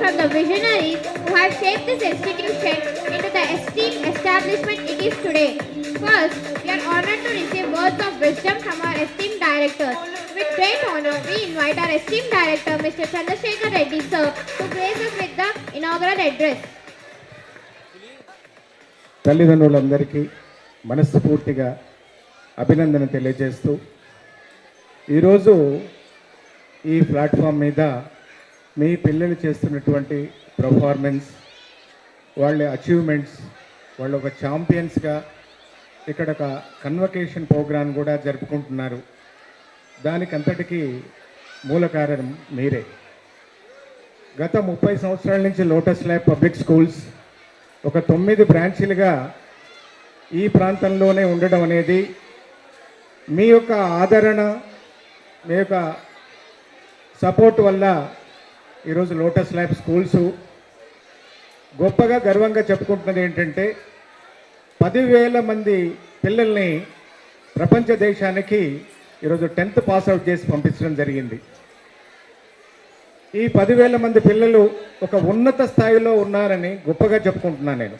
from the visionaries who have shaped this institution into the esteemed establishment it is today. First, we are honored to receive words of wisdom from our esteemed directors. With great honor, we invite our esteemed director, Mr. Chandrasekhar Reddy, sir, to grace us with the inaugural address. తల్లిదండ్రులందరికీ మనస్ఫూర్తిగా అభినందన తెలియజేస్తూ ఈరోజు ఈ platform మీద మీ పిల్లలు చేస్తున్నటువంటి performance, వాళ్ళ achievements, వాళ్ళు ఒక ఛాంపియన్స్గా ఇక్కడ ఒక కన్వకేషన్ ప్రోగ్రాం కూడా జరుపుకుంటున్నారు. దానికంతటికీ మూల కారణం మీరే. గత 30 సంవత్సరాల నుంచి లోటస్ ల్యాబ్ పబ్లిక్ స్కూల్స్ ఒక 9 బ్రాంచీలుగా ఈ ప్రాంతంలోనే ఉండడం అనేది మీ యొక్క ఆదరణ, మీ యొక్క సపోర్ట్ వల్ల ఈరోజు లోటస్ ల్యాబ్ స్కూల్స్ గొప్పగా గర్వంగా చెప్పుకుంటున్నది ఏంటంటే 10,000 మంది పిల్లల్ని ప్రపంచ దేశానికి ఈరోజు 10th పాస్ అవుట్ చేసి పంపించడం జరిగింది. ఈ 10,000 మంది పిల్లలు ఒక ఉన్నత స్థాయిలో ఉన్నారని గొప్పగా చెప్పుకుంటున్నాను నేను.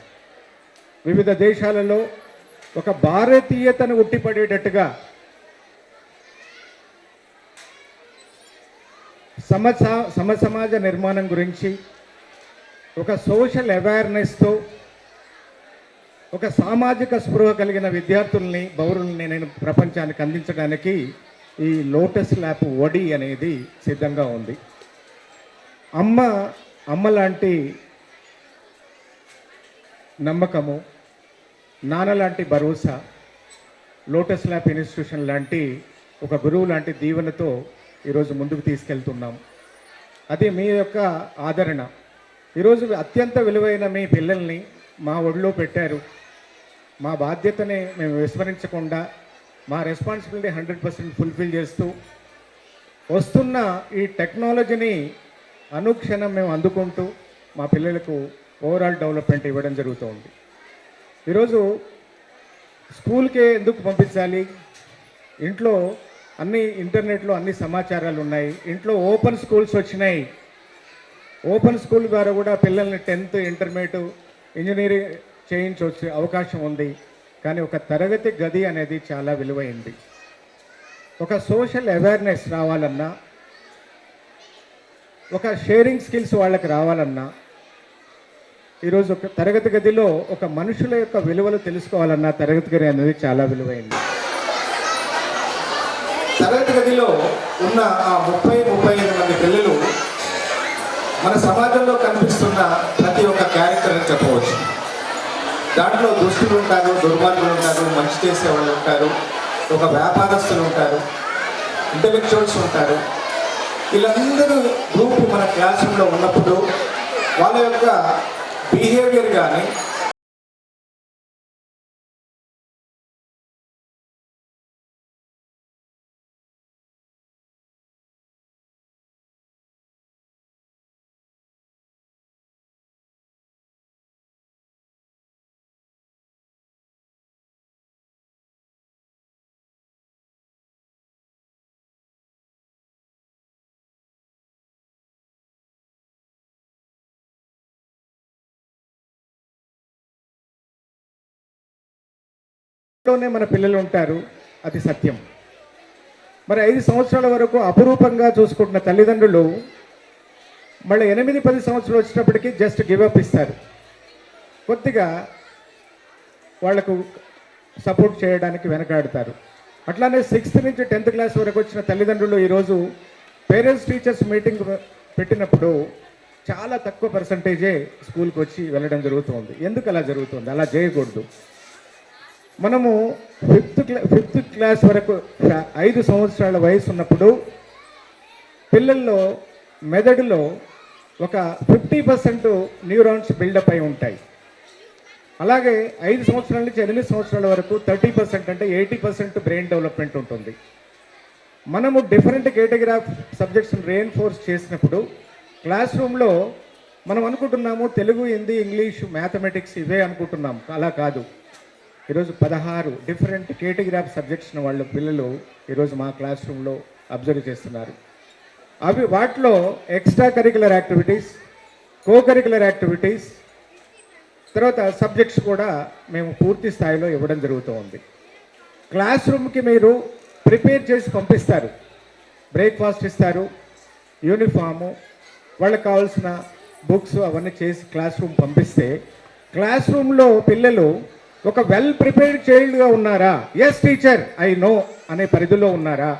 వివిధ దేశాలలో ఒక భారతీయతను ఉట్టిపడేటట్టుగా సమసమాజ నిర్మాణం గురించి ఒక సోషల్ అవేర్నెస్తో ఒక సామాజిక స్పృహ కలిగిన విద్యార్థుల్ని, పౌరుల్ని నేను ప్రపంచానికి అందించడానికి ఈ లోటస్ ల్యాబ్ ఒడి అనేది సిద్ధంగా ఉంది. అమ్మ లాంటి నమ్మకము, నాన్న లాంటి భరోసా, లోటస్ ల్యాబ్ ఇన్స్టిట్యూషన్ లాంటి ఒక గురువు లాంటి దీవెనతో ఈరోజు ముందుకు తీసుకెళ్తున్నాం. అది మీ యొక్క ఆదరణ. ఈరోజు అత్యంత విలువైన మీ పిల్లల్ని మా ఒడిలో పెట్టారు. మా బాధ్యతని మేము విస్మరించకుండా మా రెస్పాన్సిబిలిటీ 100% ఫుల్ఫిల్ చేస్తూ వస్తున్న ఈ టెక్నాలజీని అనుక్షణం మేము అందుకుంటూ మా పిల్లలకు ఓవరాల్ డెవలప్మెంట్ ఇవ్వడం జరుగుతుంది. ఈరోజు స్కూల్కే ఎందుకు పంపించాలి? ఇంట్లో ఇంటర్నెట్లో అన్ని సమాచారాలు ఉన్నాయి. ఇంట్లో ఓపెన్ స్కూల్స్ వచ్చినాయి. ఓపెన్ స్కూల్ ద్వారా కూడా పిల్లల్ని 10th, ఇంటర్మీడియట్, ఇంజనీరింగ్ చేయించవచ్చు అవకాశం ఉంది. కానీ ఒక తరగతి గది అనేది చాలా విలువైంది. ఒక సోషల్ అవేర్నెస్ రావాలన్నా, ఒక షేరింగ్ స్కిల్స్ వాళ్ళకి రావాలన్నా, ఈరోజు ఒక తరగతి గదిలో ఒక మనుషుల యొక్క విలువలు తెలుసుకోవాలన్నా తరగతి గది అనేది చాలా విలువైంది. తరగతి గదిలో ఉన్న ఆ 30-35 మంది పిల్లలు మన సమాజంలో కనిపిస్తున్న ప్రతి ఒక్క క్యారెక్టర్ అని చెప్పవచ్చు. దాంట్లో దుష్టులు ఉంటారు, దుర్మార్గులు ఉంటారు, మంచి చేసే వాళ్ళు ఉంటారు, ఒక వ్యాపారస్తులు ఉంటారు, ఇంటలెక్చువల్స్ ఉంటారు. వీళ్ళందరూ గ్రూప్ మన క్లాస్ రూమ్లో ఉన్నప్పుడు వాళ్ళ యొక్క బిహేవియర్ కానీ లోనే మన పిల్లలు ఉంటారు, అది సత్యం. మరి 5 సంవత్సరాల వరకు అపురూపంగా చూసుకుంటున్న తల్లిదండ్రులు మళ్ళీ 8-10 సంవత్సరాలు వచ్చినప్పటికీ జస్ట్ గివప్ ఇస్తారు. కొద్దిగా వాళ్లకు సపోర్ట్ చేయడానికి వెనకాడుతారు. అట్లానే 6th నుంచి 10th క్లాస్ వరకు వచ్చిన తల్లిదండ్రులు ఈరోజు పేరెంట్స్ టీచర్స్ మీటింగ్ పెట్టినప్పుడు చాలా తక్కువ పర్సంటేజే స్కూల్కి వచ్చి వెళ్ళడం జరుగుతుంది. ఎందుకు అలా జరుగుతుంది? అలా చేయకూడదు. మనము 5th క్లాస్ వరకు 5 సంవత్సరాల వయసు ఉన్నప్పుడు పిల్లల్లో మెదడులో ఒక 50% న్యూరాన్స్ బిల్డప్ అయి ఉంటాయి. అలాగే 5 సంవత్సరాల నుంచి 8 సంవత్సరాల వరకు 30% అంటే 80% బ్రెయిన్ డెవలప్మెంట్ ఉంటుంది. మనము డిఫరెంట్ కేటగిరీ ఆఫ్ సబ్జెక్ట్స్ని రెయిన్ఫోర్స్ చేసినప్పుడు క్లాస్ రూమ్లో మనం అనుకుంటున్నాము తెలుగు, హిందీ, ఇంగ్లీష్, మ్యాథమెటిక్స్ ఇవే అనుకుంటున్నాం. అలా కాదు. ఈరోజు 16 డిఫరెంట్ కేటగిరీ ఆఫ్ సబ్జెక్ట్స్ని వాళ్ళ పిల్లలు ఈరోజు మా క్లాస్ రూమ్లో అబ్జర్వ్ చేస్తున్నారు. వాటిలో extra curricular activities, curricular activities, తర్వాత సబ్జెక్ట్స్ కూడా మేము పూర్తి స్థాయిలో ఇవ్వడం జరుగుతూ ఉంది. క్లాస్ రూమ్కి మీరు ప్రిపేర్ చేసి పంపిస్తారు, బ్రేక్ఫాస్ట్ ఇస్తారు, యూనిఫాము, వాళ్ళకి కావాల్సిన బుక్స్ అవన్నీ చేసి క్లాస్ రూమ్ పంపిస్తే క్లాస్ రూమ్లో పిల్లలు ఒక వెల్ ప్రిపేర్డ్ చైల్డ్గా ఉన్నారా, ఎస్ టీచర్ ఐ నో అనే పరిధిలో ఉన్నారా,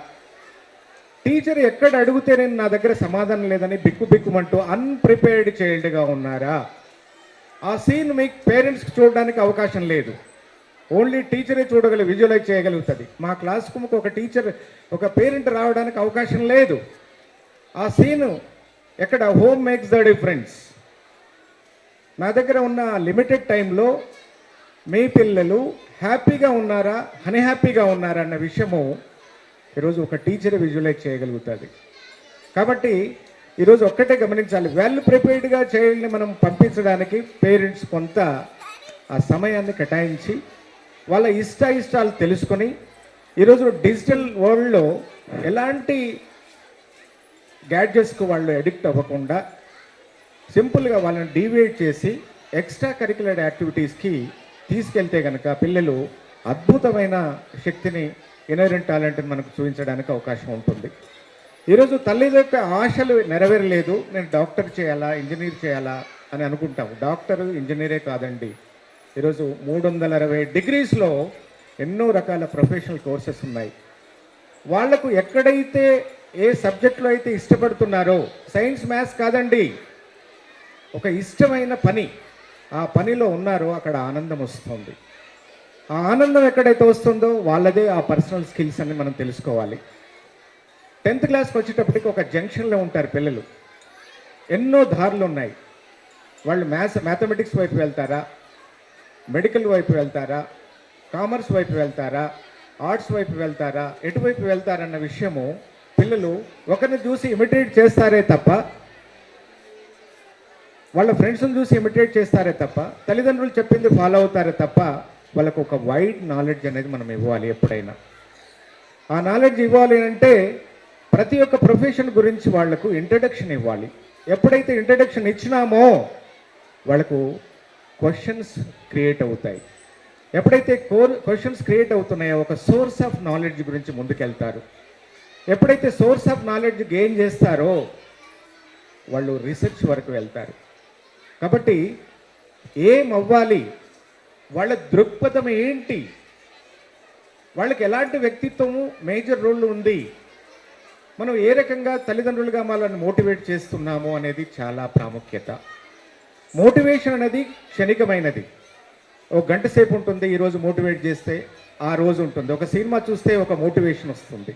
టీచర్ ఎక్కడ అడిగితే నేను నా దగ్గర సమాధానం లేదని బిక్కుమంటూ అన్ప్రిపేర్డ్ చైల్డ్గా ఉన్నారా, ఆ సీన్ మీకు పేరెంట్స్కి చూడడానికి అవకాశం లేదు. ఓన్లీ టీచరే విజువలైజ్ చేయగలుగుతుంది. మా క్లాస్ రూమ్కి ఒక టీచర్ ఒక పేరెంట్ రావడానికి అవకాశం లేదు. ఆ సీను ఎక్కడ హోమ్ మేక్స్ ద డిఫరెన్స్. నా దగ్గర ఉన్న లిమిటెడ్ టైంలో మీ పిల్లలు హ్యాపీగా ఉన్నారా, అన్హ్యాపీగా ఉన్నారా అన్న విషయము ఈరోజు ఒక టీచర్ విజువలైజ్ చేయగలుగుతుంది. కాబట్టి ఈరోజు ఒక్కటే గమనించాలి, వెల్ ప్రిపేర్డ్గా చైల్డ్ని మనం పంపించడానికి పేరెంట్స్ కొంత ఆ సమయాన్ని కేటాయించి వాళ్ళ ఇష్టాలు తెలుసుకొని ఈరోజు డిజిటల్ వరల్డ్లో ఎలాంటి గ్యాడ్జెట్స్కు వాళ్ళు అడిక్ట్ అవ్వకుండా సింపుల్గా వాళ్ళని డీవియేట్ చేసి ఎక్స్ట్రా కరికులర్ యాక్టివిటీస్కి తీసుకెళ్తే కనుక పిల్లలు అద్భుతమైన శక్తిని, ఇన్నరెంట్ టాలెంట్ని మనకు చూపించడానికి అవకాశం ఉంటుంది. ఈరోజు తల్లి యొక్క ఆశలు నెరవేరలేదు, నేను డాక్టర్ చేయాలా, ఇంజనీర్ చేయాలా అని అనుకుంటాము. డాక్టరు ఇంజనీరే కాదండి, ఈరోజు 360 డిగ్రీస్లో ఎన్నో రకాల ప్రొఫెషనల్ కోర్సెస్ ఉన్నాయి. వాళ్లకు ఎక్కడైతే ఏ సబ్జెక్టులో అయితే ఇష్టపడుతున్నారో, సైన్స్ మ్యాథ్స్ కాదండి, ఒక ఇష్టమైన పని, ఆ పనిలో ఉన్నారో అక్కడ ఆనందం వస్తుంది. ఆ ఆనందం ఎక్కడైతే వస్తుందో వాళ్ళదే ఆ పర్సనల్ స్కిల్స్ అని మనం తెలుసుకోవాలి. 10th క్లాస్కి వచ్చేటప్పటికి ఒక జంక్షన్లో ఉంటారు పిల్లలు. ఎన్నో దారులు ఉన్నాయి. వాళ్ళు మ్యాథమెటిక్స్ వైపు వెళ్తారా, మెడికల్ వైపు వెళ్తారా, కామర్స్ వైపు వెళ్తారా, ఆర్ట్స్ వైపు వెళ్తారా, ఎటువైపు వెళ్తారన్న విషయము పిల్లలు ఒకరిని చూసి ఇమిటేట్ చేస్తారే తప్ప, వాళ్ళ ఫ్రెండ్స్ని చూసి ఇమిటేట్ చేస్తారే తప్ప, తల్లిదండ్రులు చెప్పింది ఫాలో అవుతారే తప్ప, వాళ్ళకు ఒక వైడ్ నాలెడ్జ్ అనేది మనం ఇవ్వాలి. ఎప్పుడైనా ఆ నాలెడ్జ్ ఇవ్వాలి అంటే ప్రతి ఒక్క ప్రొఫెషన్ గురించి వాళ్లకు ఇంట్రడక్షన్ ఇవ్వాలి. ఎప్పుడైతే ఇంట్రడక్షన్ ఇచ్చినామో వాళ్ళకు క్వశ్చన్స్ క్రియేట్ అవుతాయి. ఎప్పుడైతే క్వశ్చన్స్ క్రియేట్ అవుతున్నాయో ఒక సోర్స్ ఆఫ్ నాలెడ్జ్ గురించి ముందుకెళ్తారు. ఎప్పుడైతే సోర్స్ ఆఫ్ నాలెడ్జ్ గెయిన్ చేస్తారో వాళ్ళు రీసెర్చ్ వరకు వెళ్తారు. కాబట్టి ఏం అవ్వాలి, వాళ్ళ దృక్పథం ఏంటి, వాళ్ళకి ఎలాంటి వ్యక్తిత్వము మేజర్ రోల్ ఉంది, మనం ఏ రకంగా తల్లిదండ్రులుగా వాళ్ళని మోటివేట్ చేస్తున్నాము అనేది చాలా ప్రాముఖ్యత. మోటివేషన్ అనేది క్షణికమైనది, ఒక గంట సేపు ఉంటుంది. ఈరోజు మోటివేట్ చేస్తే ఆ రోజు ఉంటుంది. ఒక సినిమా చూస్తే ఒక మోటివేషన్ వస్తుంది,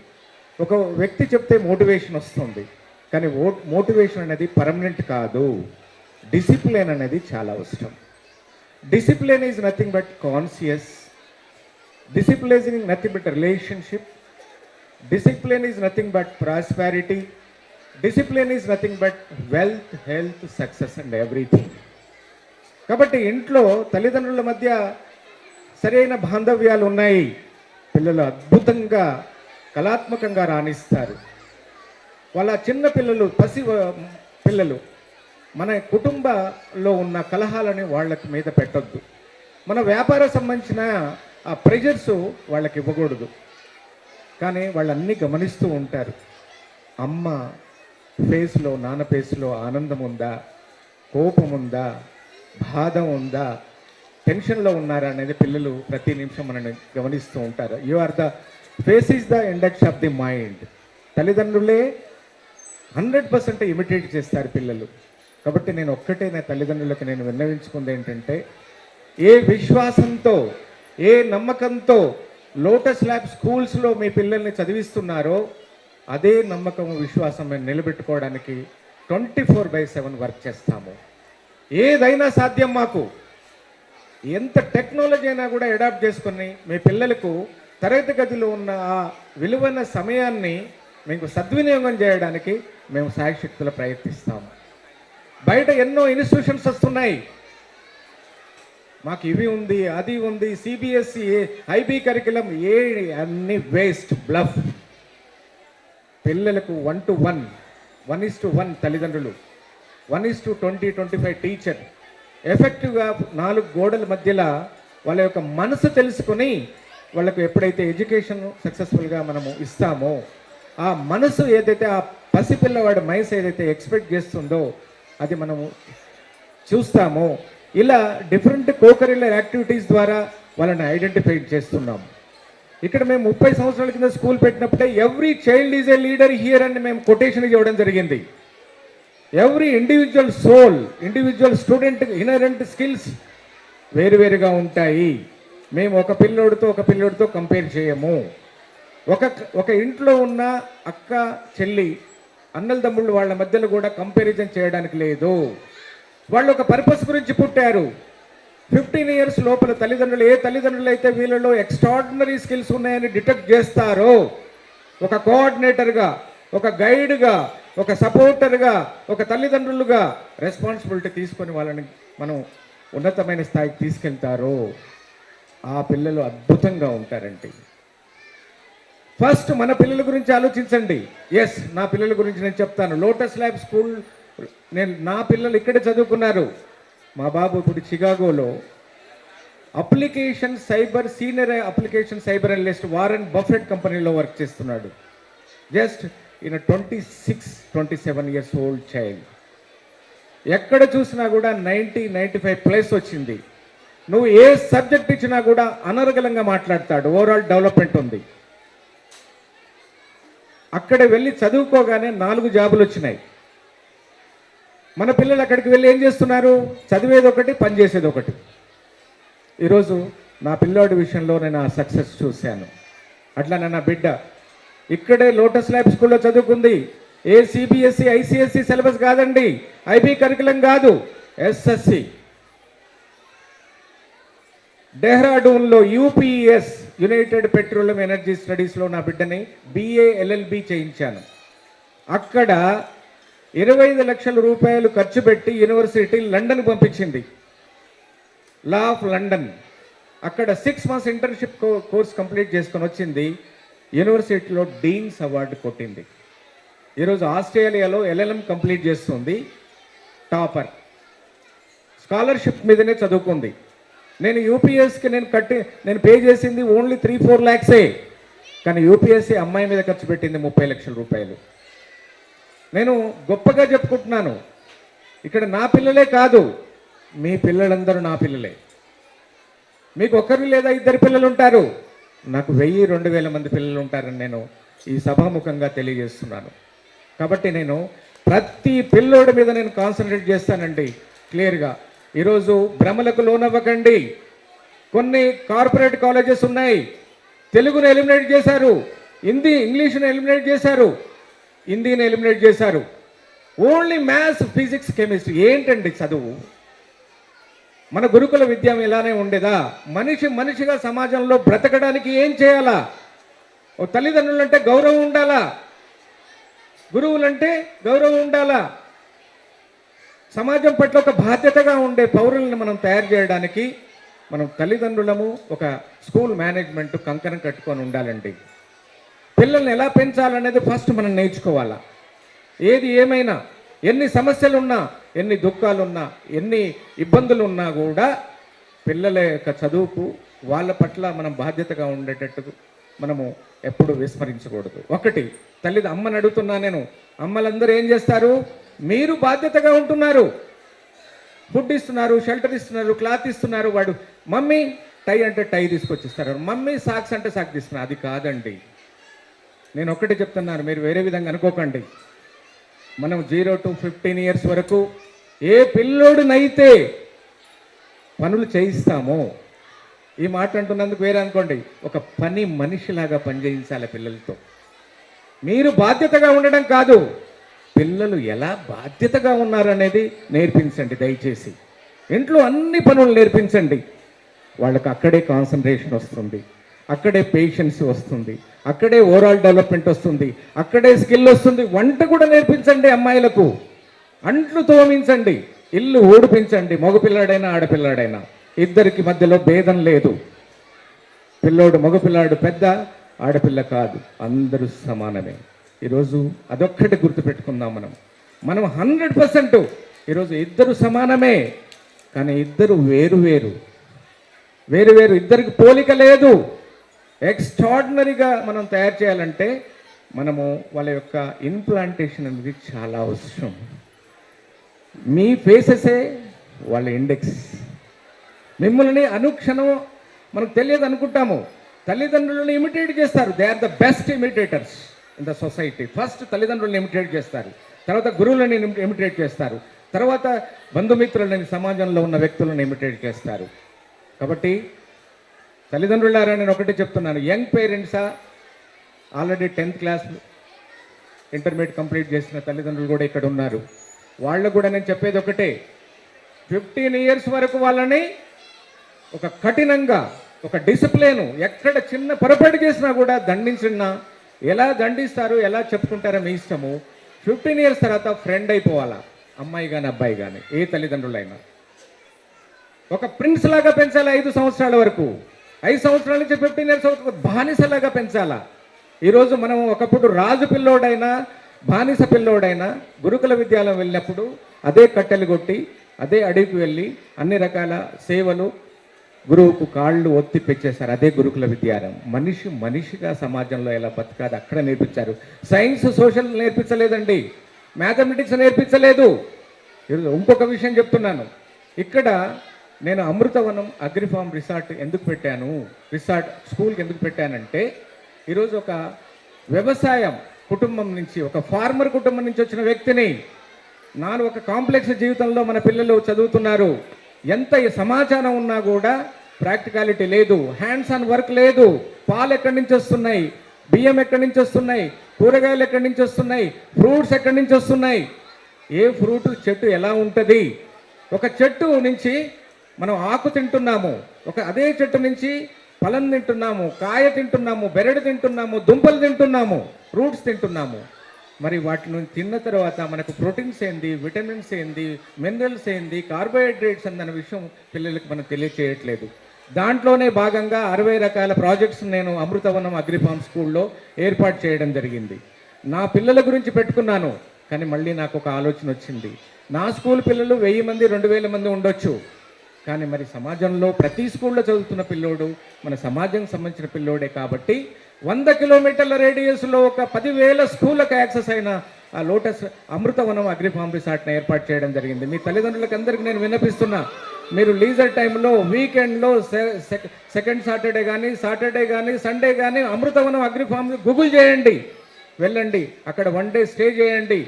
ఒక వ్యక్తి చెప్తే మోటివేషన్ వస్తుంది. కానీ మోటివేషన్ అనేది పర్మనెంట్ కాదు. డిసిప్లిన్ అనేది చాలా అవసరం. Discipline is nothing but conscious, discipline is nothing but relationship, discipline is nothing but prosperity, discipline is nothing but wealth, health, success and everything. కాబట్టి ఇంట్లో తల్లిదండ్రుల మధ్య సరైన బాంధవ్యాలు ఉన్నాయి, పిల్లలు అద్భుతంగా కళాత్మకంగా రాణిస్తారు. వాళ్ళ చిన్న పిల్లలు, పిల్లలు మన కుటుంబంలో ఉన్న కలహాలని వాళ్ళకి మీద పెట్టొద్దు. మన వ్యాపార సంబంధించిన ఆ ప్రెజర్స్ వాళ్ళకి ఇవ్వకూడదు. కానీ వాళ్ళన్నీ గమనిస్తూ ఉంటారు. అమ్మ ఫేస్లో, నాన్న ఫేస్లో ఆనందం ఉందా, కోపం ఉందా, బాధ ఉందా, టెన్షన్లో ఉన్నారా అనేది పిల్లలు ప్రతి నిమిషం మనల్ని గమనిస్తూ ఉంటారు. You are the face is the index of the mind. తల్లిదండ్రులే 100% ఇమిటేట్ చేస్తారు పిల్లలు. కాబట్టి నేను ఒక్కటే నా తల్లిదండ్రులకు నేను విన్నవించుకుంది ఏంటంటే, ఏ విశ్వాసంతో, ఏ నమ్మకంతో లోటస్ ల్యాబ్ స్కూల్స్లో మీ పిల్లల్ని చదివిస్తున్నారో అదే నమ్మకం, విశ్వాసం మేము నిలబెట్టుకోవడానికి 24/7 వర్క్ చేస్తాము. ఏదైనా సాధ్యం మాకు. ఎంత టెక్నాలజీ అయినా కూడా అడాప్ట్ చేసుకొని మీ పిల్లలకు తరగతి గదిలో ఉన్న ఆ విలువైన సమయాన్ని మీకు సద్వినియోగం చేయడానికి మేము శాయశక్తులు ప్రయత్నిస్తాము. బయట ఎన్నో ఇన్స్టిట్యూషన్స్ వస్తున్నాయి, మాకు ఇవి ఉంది, అది ఉంది, సిబిఎస్ఈ, ఐబీ కరికులం, అన్ని వేస్ట్, బ్లఫ్. పిల్లలకు 1:1, 1:1 తల్లిదండ్రులు 1:20-25 టీచర్ ఎఫెక్టివ్గా 4 గోడల మధ్యలో వాళ్ళ యొక్క మనసు తెలుసుకొని వాళ్ళకు ఎప్పుడైతే ఎడ్యుకేషన్ సక్సెస్ఫుల్గా మనము ఇస్తామో ఆ మనసు ఏదైతే ఆ పసిపిల్లవాడి మైస్ ఏదైతే ఎక్స్పెక్ట్ చేస్తుందో అది మనము చూస్తామో ఇలా డిఫరెంట్ కోకరిలర్ యాక్టివిటీస్ ద్వారా వాళ్ళని ఐడెంటిఫై చేస్తున్నాం. ఇక్కడ మేము 30 సంవత్సరాల కింద స్కూల్ పెట్టినప్పుడే every child is a leader here అని మేము కొటేషన్ ఇవ్వడం జరిగింది. Every individual soul, individual student inherent skills వేరువేరుగా ఉంటాయి. మేము ఒక పిల్లోడితో కంపేర్ చేయము. ఒక ఇంట్లో ఉన్న అక్క చెల్లి అన్నల తమ్ముళ్ళు వాళ్ళ మధ్యలో కూడా కంపారిజన్ చేయడానికి లేదు. వాళ్ళు ఒక పర్పస్ గురించి పుట్టారు. 15 ఇయర్స్ లోపల తల్లిదండ్రులు ఏ తల్లిదండ్రులు అయితే వీళ్ళలో ఎక్స్ట్రాడినరీ స్కిల్స్ ఉన్నాయని డిటెక్ట్ చేస్తారో ఒక కోఆర్డినేటర్గా, ఒక గైడ్గా, ఒక సపోర్టర్గా, ఒక తల్లిదండ్రులుగా రెస్పాన్సిబిలిటీ తీసుకొని వాళ్ళని మనం ఉన్నతమైన స్థాయికి తీసుకెళ్తారో ఆ పిల్లలు అద్భుతంగా ఉంటారండి. ఫస్ట్ మన పిల్లల గురించి ఆలోచించండి. ఎస్, నా పిల్లల గురించి నేను చెప్తాను. లోటస్ ల్యాబ్ స్కూల్ నా పిల్లలు ఇక్కడే చదువుకున్నారు. మా బాబు ఇప్పుడు చికాగోలో senior application cyber analyst Warren Buffett కంపెనీలో వర్క్ చేస్తున్నాడు. జస్ట్ ఈయన 26-27 ఇయర్స్ ఓల్డ్ చైల్డ్. ఎక్కడ చూసినా కూడా 90-95+ వచ్చింది. నువ్వు ఏ సబ్జెక్ట్ ఇచ్చినా కూడా అనర్గళంగా మాట్లాడతాడు. ఓవరాల్ డెవలప్మెంట్ ఉంది. అక్కడ వెళ్ళి చదువుకోగానే 4 జాబులు వచ్చినాయి. మన పిల్లలు అక్కడికి వెళ్ళి ఏం చేస్తున్నారు? చదివేది ఒకటి, పనిచేసేది ఒకటి. ఈరోజు నా పిల్లోడి విషయంలో నేను ఆ సక్సెస్ చూశాను. అట్లా నా బిడ్డ ఇక్కడే లోటస్ ల్యాబ్ స్కూల్లో చదువుకుంది. ఏ సిబిఎస్ఈ ఐసిఎస్సి సిలబస్ కాదండి, ఐబీ కరికులం కాదు, ఎస్ఎస్సి. డెహ్రాడూన్లో యూపీఎస్ యునైటెడ్ పెట్రోలియం ఎనర్జీ స్టడీస్లో నా బిడ్డని BA LLB చేయించాను. అక్కడ 25 లక్షల రూపాయలు ఖర్చు పెట్టి యూనివర్సిటీ లండన్ పంపించింది, లా ఆఫ్ లండన్. అక్కడ 6 మంత్స్ ఇంటర్న్షిప్ కోర్స్ కంప్లీట్ చేసుకొని వచ్చింది. యూనివర్సిటీలో డీన్స్ అవార్డు కొట్టింది. ఈరోజు ఆస్ట్రేలియాలో LLM కంప్లీట్ చేస్తుంది, టాపర్. స్కాలర్షిప్ మీదనే చదువుకుంది. నేను యూపీఎస్కి నేను పే చేసింది ఓన్లీ 3-4 ల్యాక్సే. కానీ యూపీఎస్సీ అమ్మాయి మీద ఖర్చు పెట్టింది 30 లక్షల రూపాయలు. నేను గొప్పగా చెప్పుకుంటున్నాను. ఇక్కడ నా పిల్లలే కాదు, మీ పిల్లలందరూ నా పిల్లలే. మీకు ఒకరు లేదా 2 పిల్లలు ఉంటారు, నాకు 1000-2000 మంది పిల్లలు ఉంటారని నేను ఈ సభాముఖంగా తెలియజేస్తున్నాను. కాబట్టి నేను ప్రతి పిల్లోడి మీద నేను కాన్సన్ట్రేట్ చేస్తానండి క్లియర్గా. ఈరోజు భ్రమలకు లోనవ్వకండి. కొన్ని కార్పొరేట్ కాలేజెస్ ఉన్నాయి, తెలుగును ఎలిమినేట్ చేశారు, ఇంగ్లీష్ను ఎలిమినేట్ చేశారు, హిందీని ఎలిమినేట్ చేశారు. Only maths, physics, chemistry. ఏంటండి చదువు? మన గురుకుల విద్య ఇలానే ఉండేదా? మనిషిగా సమాజంలో బ్రతకడానికి ఏం చేయాలా? ఓ తల్లిదండ్రులంటే గౌరవం ఉండాలా, గురువులంటే గౌరవం ఉండాలా. సమాజం పట్ల ఒక బాధ్యతగా ఉండే పౌరులను మనం తయారు చేయడానికి మనం తల్లిదండ్రులము, ఒక స్కూల్ మేనేజ్మెంట్ కంకణం కట్టుకొని ఉండాలండి. పిల్లల్ని ఎలా పెంచాలనేది ఫస్ట్ మనం నేర్చుకోవాలా. ఏది ఏమైనా, ఎన్ని సమస్యలున్నా, ఎన్ని దుఃఖాలున్నా, ఎన్ని ఇబ్బందులు ఉన్నా కూడా పిల్లల యొక్క చదువుకు వాళ్ళ పట్ల మనం బాధ్యతగా ఉండేటట్టు మనము ఎప్పుడు విస్మరించకూడదు. ఒకటి అమ్మని అడుగుతున్నా నేను, అమ్మలందరూ ఏం చేస్తారు? మీరు బాధ్యతగా ఉంటున్నారు, ఫుడ్ ఇస్తున్నారు, షెల్టర్ ఇస్తున్నారు, క్లాత్ ఇస్తున్నారు. వాడు మమ్మీ టై అంటే టై తీసుకొచ్చిస్తారు, మమ్మీ సాక్స్ అంటే సాక్ తీసుకున్నారు. అది కాదండి. నేను ఒక్కటే చెప్తున్నాను, మీరు వేరే విధంగా అనుకోకండి. మనం 0 to 15 ఇయర్స్ వరకు ఏ పిల్లోడునైతే పనులు చేయిస్తామో, ఈ మాట అంటున్నందుకు వేరే అనుకోండి, ఒక పని మనిషిలాగా పనిచేయించాలి పిల్లలతో. మీరు బాధ్యతగా ఉండడం కాదు, పిల్లలు ఎలా బాధ్యతగా ఉన్నారనేది నేర్పించండి దయచేసి. ఇంట్లో అన్ని పనులు నేర్పించండి. వాళ్ళకి అక్కడే కాన్సన్ట్రేషన్ వస్తుంది, అక్కడే పేషెన్స్ వస్తుంది, అక్కడే ఓవరాల్ డెవలప్మెంట్ వస్తుంది, అక్కడే స్కిల్ వస్తుంది. వంట కూడా నేర్పించండి అమ్మాయిలకు, అంట్లు తోమించండి, ఇల్లు ఊడిపించండి. మగపిల్లాడైనా ఆడపిల్లాడైనా ఇద్దరికి మధ్యలో భేదం లేదు. మగపిల్లాడు పెద్ద, ఆడపిల్ల కాదు, అందరూ సమానమే. ఈరోజు అదొక్కటి గుర్తుపెట్టుకుందాం. మనం 100% ఈరోజు ఇద్దరు సమానమే, కానీ ఇద్దరు వేరు వేరు వేరు వేరు, ఇద్దరికి పోలిక లేదు. ఎక్స్ట్రాడినరీగా మనం తయారు చేయాలంటే మనము వాళ్ళ యొక్క ఇన్ప్లాంటేషన్ అనేది చాలా అవసరం. మీ ఫేసెసే వాళ్ళ ఇండెక్స్. మిమ్మల్ని అనుక్షణం మనకు తెలియదు అనుకుంటాము, తల్లిదండ్రులను ఇమిటేట్ చేస్తారు. They are the best imitators in the society. First తల్లిదండ్రులను ఇమిటేట్ చేస్తారు, తర్వాత గురువులను ఇమిటేట్ చేస్తారు, తర్వాత బంధుమిత్రులని, సమాజంలో ఉన్న వ్యక్తులను ఇమిటేట్ చేస్తారు. కాబట్టి తల్లిదండ్రులారా, నేను ఒకటే చెప్తున్నాను, యంగ్ పేరెంట్సా, already 10th class intermediate complete చేసిన తల్లిదండ్రులు కూడా ఇక్కడ ఉన్నారు. వాళ్ళకు కూడా నేను చెప్పేది ఒకటే, 15 years వరకు వాళ్ళని ఒక కఠినంగా, ఒక డిసిప్లిన్, ఎక్కడ చిన్న పొరపాటు చేసినా కూడా దండించినా, ఎలా దండిస్తారు, ఎలా చెప్పుకుంటారో మీ ఇష్టము. 15 years తర్వాత ఫ్రెండ్ అయిపోవాలా, అమ్మాయి కానీ అబ్బాయి కానీ, ఏ తల్లిదండ్రులైనా. ఒక ప్రిన్స్ లాగా పెంచాలా 5 సంవత్సరాల వరకు, 5 సంవత్సరాల నుంచి 15 years వరకు బానిసలాగా పెంచాలా. ఈరోజు మనం ఒకప్పుడు రాజు పిల్లోడైనా, బానిస పిల్లోడైనా గురుకుల విద్యాలయం వెళ్ళినప్పుడు అదే కట్టెలు కొట్టి, అదే అడవికి వెళ్ళి అన్ని రకాల సేవలు, గురువుకు కాళ్ళు ఒత్తి పెంచేశారు. అదే గురుకుల విద్యాలయం. మనిషి మనిషిగా సమాజంలో ఎలా బతకాలి అక్కడ నేర్పించారు. సైన్స్, సోషల్ నేర్పించలేదండి, మ్యాథమెటిక్స్ నేర్పించలేదు. ఇంకొక విషయం చెప్తున్నాను, ఇక్కడ నేను అమృతవనం అగ్రిఫార్మ్ రిసార్ట్ ఎందుకు పెట్టాను, రిసార్ట్ స్కూల్కి ఎందుకు పెట్టానంటే, ఈరోజు ఒక వ్యవసాయం కుటుంబం నుంచి, ఒక ఫార్మర్ కుటుంబం నుంచి వచ్చిన వ్యక్తిని, ఒక కాంప్లెక్స్ జీవితంలో మన పిల్లలు చదువుతున్నారు. ఎంత సమాచారం ఉన్నా కూడా ప్రాక్టికాలిటీ లేదు, హ్యాండ్స్ ఆన్ వర్క్ లేదు. పాలు ఎక్కడి నుంచి వస్తున్నాయి, బియ్యం ఎక్కడి నుంచి వస్తున్నాయి, కూరగాయలు ఎక్కడి నుంచి వస్తున్నాయి, ఫ్రూట్స్ ఎక్కడి నుంచి వస్తున్నాయి, ఏ ఫ్రూట్ చెట్టు ఎలా ఉంటుంది. ఒక చెట్టు నుంచి మనం ఆకు తింటున్నాము, అదే చెట్టు నుంచి ఫలం తింటున్నాము, కాయ తింటున్నాము, బెరడు తింటున్నాము, దుంపలు తింటున్నాము, ఫ్రూట్స్ తింటున్నాము. మరి వాటిని తిన్న తర్వాత మనకు ప్రోటీన్స్ ఏంది, విటమిన్స్ ఏంది, మినరల్స్ ఏంది, కార్బోహైడ్రేట్స్ ఏంది అన్న విషయం పిల్లలకు మనం తెలియచేయట్లేదు. దాంట్లోనే భాగంగా 60 రకాల ప్రాజెక్ట్స్ నేను అమృతవనం అగ్రిఫార్మ్ స్కూల్లో ఏర్పాటు చేయడం జరిగింది. నా పిల్లల గురించి పెట్టుకున్నాను, కానీ మళ్ళీ నాకు ఒక ఆలోచన వచ్చింది. నా స్కూల్ పిల్లలు 1000 మంది, 2000 మంది ఉండొచ్చు, కానీ మరి సమాజంలో ప్రతి స్కూల్లో చదువుతున్న పిల్లోడు మన సమాజానికి సంబంధించిన పిల్లోడే. కాబట్టి 100 కిలోమీటర్ల రేడియస్లో ఒక 10,000 స్కూళ్ళకు యాక్సెస్ అయిన ఆ లోటస్ అమృతవనం అగ్రిఫార్మ్ రిసార్ట్ని ఏర్పాటు చేయడం జరిగింది. మీ తల్లిదండ్రులకు అందరికీ నేను విన్నపిస్తున్నా, మీరు లీజర్ టైంలో, వీకెండ్లో, సెకండ్ సాటర్డే కానీ సండే కానీ అమృతవనం అగ్రిఫార్మ్ గూగుల్ చేయండి, వెళ్ళండి, అక్కడ 1 day స్టే చేయండి.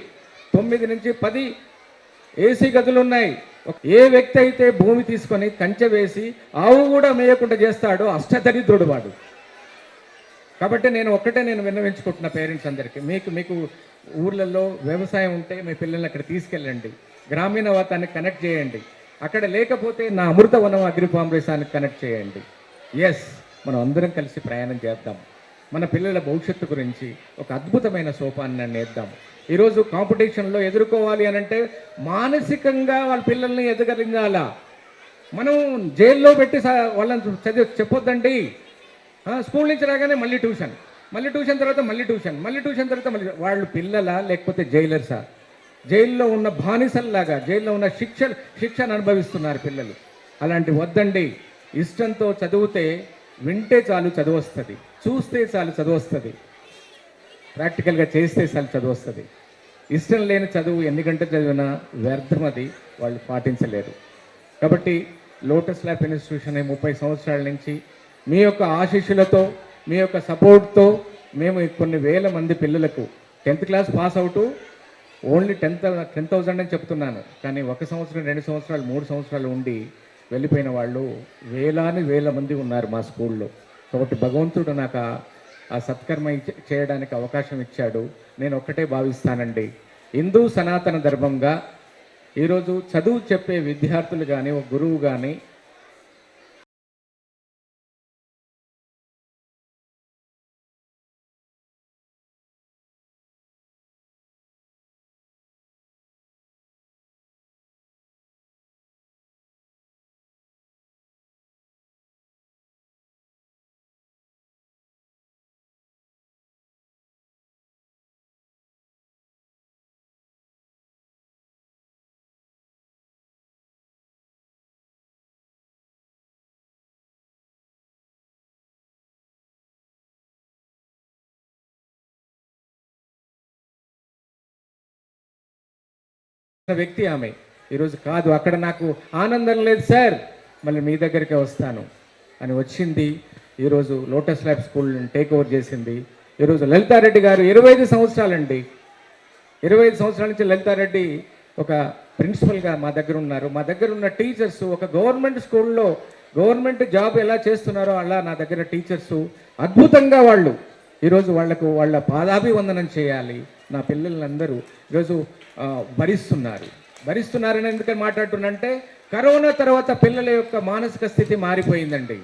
9 నుంచి 10 ఏసీ గదులు ఉన్నాయి. ఏ వ్యక్తి అయితే భూమి తీసుకొని కంచె వేసి ఆవు కూడా మేయకుండా చేస్తాడో అష్టదరిద్రుడు వాడు. కాబట్టి నేను విన్నవించుకుంటున్న పేరెంట్స్ అందరికీ, మీకు ఊర్లలో వ్యవసాయం ఉంటే మీ పిల్లల్ని అక్కడ తీసుకెళ్ళండి, గ్రామీణ వాతాన్ని కనెక్ట్ చేయండి. అక్కడ లేకపోతే నా అమృతవనం అగ్రిఫార్మ్ రిసార్ట్ని కనెక్ట్ చేయండి. ఎస్, మనం అందరం కలిసి ప్రయాణం చేద్దాం. మన పిల్లల భవిష్యత్తు గురించి ఒక అద్భుతమైన సోపానాన్ని వేద్దాం. ఈరోజు కాంపిటీషన్లో ఎదుర్కోవాలి అని అంటే మానసికంగా వాళ్ళ పిల్లల్ని ఎదగలించాలా. మనం జైల్లో పెట్టి వాళ్ళని చెప్పొద్దండి. స్కూల్ నుంచి రాగానే మళ్ళీ ట్యూషన్ తర్వాత మళ్ళీ ట్యూషన్ తర్వాత వాళ్ళు పిల్లలా లేకపోతే జైలర్సా? జైల్లో ఉన్న బానిసల్లాగా, జైల్లో ఉన్న శిక్షను అనుభవిస్తున్నారు పిల్లలు. అలాంటి వద్దండి. ఇష్టంతో చదివితే, వింటే చాలు చదువు వస్తుంది, చూస్తే చాలు చదువు వస్తుంది, ప్రాక్టికల్గా చేస్తే చాలు చదువు వస్తుంది. ఇష్టం లేని చదువు ఎన్ని గంటలు చదివినా వ్యర్థం, అది వాళ్ళు పాటించలేరు. కాబట్టి లోటస్ ల్యాబ్ ఇన్స్టిట్యూషన్ 30 సంవత్సరాల నుంచి మీ యొక్క ఆశీస్సులతో, మీ యొక్క సపోర్ట్తో మేము కొన్ని వేల మంది పిల్లలకు 10th class pass out only 10,000 అని చెప్తున్నాను, కానీ 1 సంవత్సరం, 2 సంవత్సరాలు, 3 సంవత్సరాలు ఉండి వెళ్ళిపోయిన వాళ్ళు వేల మంది ఉన్నారు మా స్కూల్లో. కాబట్టి భగవంతుడు నాకు ఆ సత్కర్మ చేయడానికి అవకాశం ఇచ్చాడు. నేను ఒక్కటే భావిస్తానండి, హిందూ సనాతన ధర్మంగా ఈరోజు చదువు చెప్పే విద్యార్థులు కానీ, ఒక గురువు కానీ వ్యక్తి ఆమె. ఈరోజు కాదు, అక్కడ నాకు ఆనందం లేదు సార్, మళ్ళీ మీ దగ్గరికే వస్తాను అని వచ్చింది. ఈరోజు లోటస్ ల్యాబ్ స్కూల్ని టేక్ ఓవర్ చేసింది. ఈరోజు లలితారెడ్డి గారు 25 సంవత్సరాలండి, 25 సంవత్సరాల నుంచి లలితారెడ్డి ఒక ప్రిన్సిపల్గా మా దగ్గర ఉన్నారు. మా దగ్గర ఉన్న టీచర్స్ ఒక గవర్నమెంట్ స్కూల్లో గవర్నమెంట్ జాబ్ ఎలా చేస్తున్నారో అలా నా దగ్గర టీచర్స్ అద్భుతంగా వాళ్ళు ఈరోజు వాళ్లకు వాళ్ళ పాదాభివందనం చేయాలి. నా పిల్లలందరూ ఈరోజు భరిస్తున్నారని ఎందుకని మాట్లాడుతున్నంటే, కరోనా తర్వాత పిల్లల యొక్క మానసిక స్థితి మారిపోయిందండి.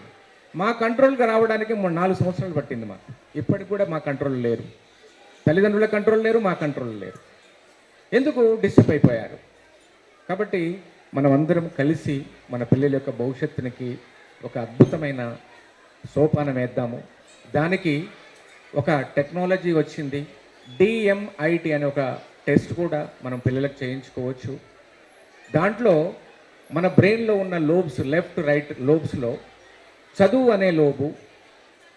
మా కంట్రోల్కి రావడానికి 4 సంవత్సరాలు పట్టింది మాకు. ఇప్పటికి కూడా మా కంట్రోల్ లేరు, తల్లిదండ్రుల కంట్రోల్ లేరు, మా కంట్రోల్ లేరు. ఎందుకు? డిస్టర్బ్ అయిపోయారు. కాబట్టి మనం అందరం కలిసి మన పిల్లల యొక్క భవిష్యత్తునికి ఒక అద్భుతమైన సోపానం వేద్దాము. దానికి ఒక టెక్నాలజీ వచ్చింది, DMIT అనే ఒక టెస్ట్ కూడా మనం పిల్లలకు చేయించుకోవచ్చు. దాంట్లో మన బ్రెయిన్లో ఉన్న లోబ్స్, లెఫ్ట్ రైట్ లోబ్స్లో చదువు అనే లోబు,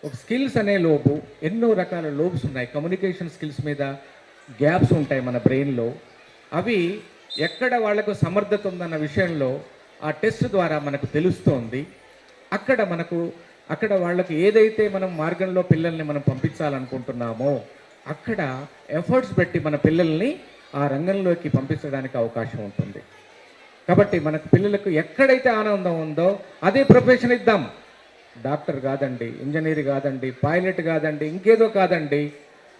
ఒక స్కిల్స్ అనే లోబు, ఎన్నో రకాల లోబ్స్ ఉన్నాయి. కమ్యూనికేషన్ స్కిల్స్ మీద గ్యాప్స్ ఉంటాయి మన బ్రెయిన్లో. అవి ఎక్కడ వాళ్లకు సమర్థత ఉందన్న విషయంలో ఆ టెస్ట్ ద్వారా మనకు తెలుస్తోంది. అక్కడ వాళ్ళకి ఏదైతే మనం మార్గంలో పిల్లల్ని మనం పంపించాలనుకుంటున్నామో అక్కడ ఎఫర్ట్స్ పెట్టి మన పిల్లల్ని ఆ రంగంలోకి పంపించడానికి అవకాశం ఉంటుంది. కాబట్టి మనకు పిల్లలకు ఎక్కడైతే ఆనందం ఉందో అదే ప్రొఫెషన్ ఇద్దాం. డాక్టర్ కాదండి, ఇంజనీర్ కాదండి, పైలట్ కాదండి, ఇంకేదో కాదండి.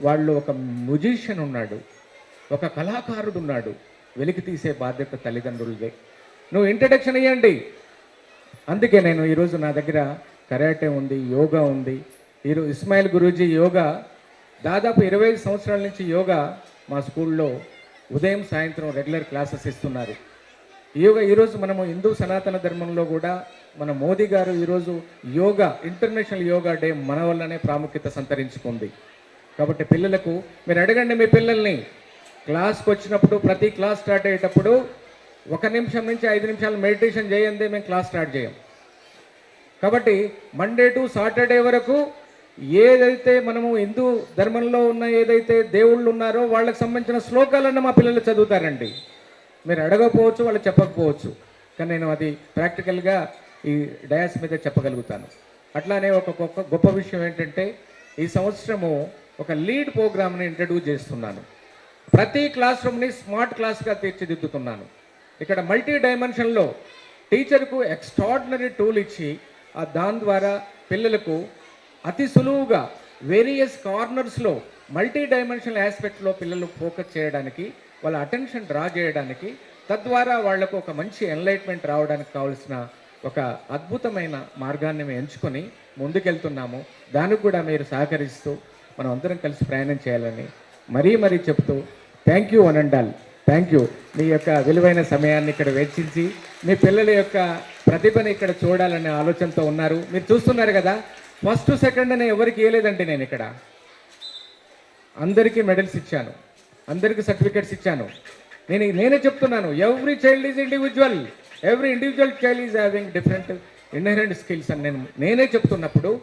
వాళ్ళు ఒక మ్యూజిషియన్ ఉన్నాడు, ఒక కళాకారుడు ఉన్నాడు, వెలికి తీసే బాధ్యత తల్లిదండ్రులదే. నువ్వు ఇంట్రడక్షన్ ఇవ్వండి. అందుకే నేను ఈరోజు నా దగ్గర కరాటే ఉంది, యోగా ఉంది. ఈరోజు ఇస్మాయిల్ గురూజీ యోగా దాదాపు 25 సంవత్సరాల నుంచి యోగా మా స్కూల్లో ఉదయం సాయంత్రం రెగ్యులర్ క్లాసెస్ ఇస్తున్నారు. యోగా ఈరోజు మనము హిందూ సనాతన ధర్మంలో కూడా మన మోదీ గారు ఈరోజు యోగా, ఇంటర్నేషనల్ యోగా డే మన వల్లనే ప్రాముఖ్యత సంతరించుకుంది. కాబట్టి పిల్లలకు మీరు అడగండి, మీ పిల్లల్ని క్లాస్కి వచ్చినప్పుడు ప్రతి క్లాస్ స్టార్ట్ అయ్యేటప్పుడు 1 నిమిషం నుంచి 5 నిమిషాలు మెడిటేషన్ చేయండి, మేము క్లాస్ స్టార్ట్ చేయం. కాబట్టి మండే టు సాటర్డే వరకు ఏదైతే మనము హిందూ ధర్మంలో ఉన్న ఏదైతే దేవుళ్ళు ఉన్నారో వాళ్ళకి సంబంధించిన శ్లోకాలన్న మా పిల్లలు చదువుతారండి. మీరు అడగకపోవచ్చు, వాళ్ళు చెప్పకపోవచ్చు, కానీ నేను అది ప్రాక్టికల్గా ఈ డయాస్ మీద చెప్పగలుగుతాను. అట్లానే ఒక గొప్ప విషయం ఏంటంటే, ఈ సంవత్సరము ఒక లీడ్ ప్రోగ్రామ్ని ఇంట్రడ్యూస్ చేస్తున్నాను. ప్రతి క్లాస్ రూమ్ని స్మార్ట్ క్లాస్గా తీర్చిదిద్దుతున్నాను. ఇక్కడ మల్టీ డైమెన్షన్లో టీచర్కు ఎక్స్ట్రాడినరీ టూల్ ఇచ్చి దాని ద్వారా పిల్లలకు అతి సులువుగా వేరియస్ కార్నర్స్లో మల్టీ డైమెన్షనల్ ఆస్పెక్ట్లో పిల్లలు ఫోకస్ చేయడానికి, వాళ్ళ అటెన్షన్ డ్రా చేయడానికి, తద్వారా వాళ్లకు ఒక మంచి ఎన్లైట్మెంట్ రావడానికి కావాల్సిన ఒక అద్భుతమైన మార్గాన్ని మేము ఎంచుకొని ముందుకెళ్తున్నాము. దానికి కూడా మీరు సహకరిస్తూ మనం అందరం కలిసి ప్రయాణం చేయాలని మరీ చెప్తూ thank you one and all. Thank you. మీ యొక్క విలువైన సమయాన్ని ఇక్కడ వెచ్చించి మీ పిల్లల యొక్క ప్రతిభను ఇక్కడ చూడాలనే ఆలోచనతో ఉన్నారు. మీరు చూస్తున్నారు కదా, ఫస్ట్ సెకండ్ అని ఎవరికి ఇవ్వలేదండి. నేను ఇక్కడ అందరికీ మెడల్స్ ఇచ్చాను, అందరికీ సర్టిఫికెట్స్ ఇచ్చాను. నేనే చెప్తున్నాను, every child is individual, every individual child is having different inherent skills అని నేనే చెప్తున్నప్పుడు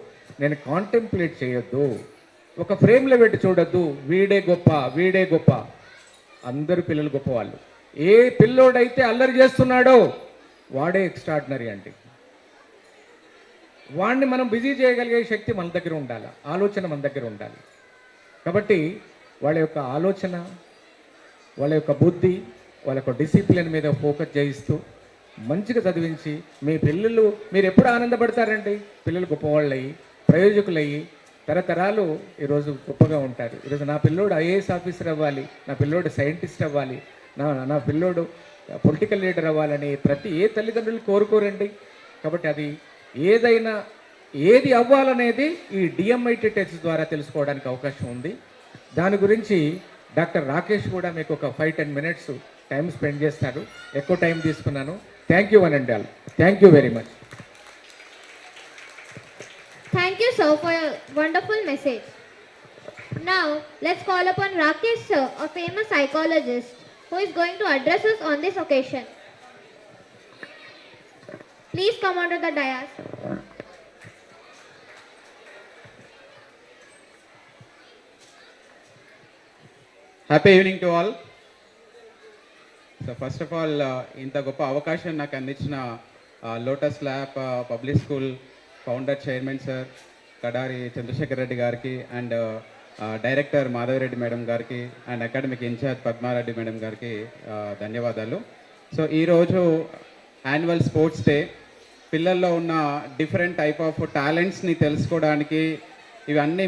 నేను కాంటెంప్లేట్ చేయొద్దు, ఒక ఫ్రేమ్లో పెట్టి చూడొద్దు, వీడే గొప్ప. అందరూ పిల్లలు గొప్పవాళ్ళు. ఏ పిల్లోడైతే అల్లరి చేస్తున్నాడో వాడే ఎక్స్ట్రాడినరీ అండి. వాడిని మనం బిజీ చేయగలిగే శక్తి మన దగ్గర ఉండాలి, ఆలోచన మన దగ్గర ఉండాలి. కాబట్టి వాళ్ళ యొక్క ఆలోచన, వాళ్ళ యొక్క బుద్ధి, వాళ్ళ యొక్క డిసిప్లిన్ మీద ఫోకస్ చేయిస్తూ మంచిగా చదివించి మీ పిల్లలు మీరు ఎప్పుడు ఆనందపడతారండి? పిల్లలు గొప్పవాళ్ళయ్యి, ప్రయోజకులయ్యి, తరతరాలు ఈరోజు గొప్పగా ఉంటారు. ఈరోజు నా పిల్లోడు IAS ఆఫీసర్ అవ్వాలి, నా పిల్లోడు సైంటిస్ట్ అవ్వాలి, నా పిల్లోడు పొలిటికల్ లీడర్ అవ్వాలని ఏ తల్లిదండ్రులు కోరుకోరండి. కాబట్టి అది ఏది అవ్వాలనేది ఈ DMIT టెస్ట్ ద్వారా తెలుసుకోవడానికి అవకాశం ఉంది. దాని గురించి డాక్టర్ రాకేష్ కూడా మీకు ఒక 5-10 minutes టైం స్పెండ్ చేస్తారు. ఎక్కువ టైం తీసుకున్నాను. Thank you one and all. Thank you very much. Thank you, sir, for your wonderful message. Now, let's call upon Rakesh, sir, a famous psychologist, who is going to address us on this occasion. Please come onto the dais. Happy evening to all. So first of all ఇంత గొప్ప అవకాశం నాకు అందించిన lotus lab public school founder chairman sir Kadari Chandrashekar Reddy గారికి and director Madhavi Reddy madam గారికి and academic in-charge Padma Reddy madam గారికి ధన్యవాదాలు. So ఈరోజు యాన్యువల్ స్పోర్ట్స్ డే, పిల్లల్లో ఉన్న డిఫరెంట్ టైప్ ఆఫ్ టాలెంట్స్ని తెలుసుకోవడానికి ఇవన్నీ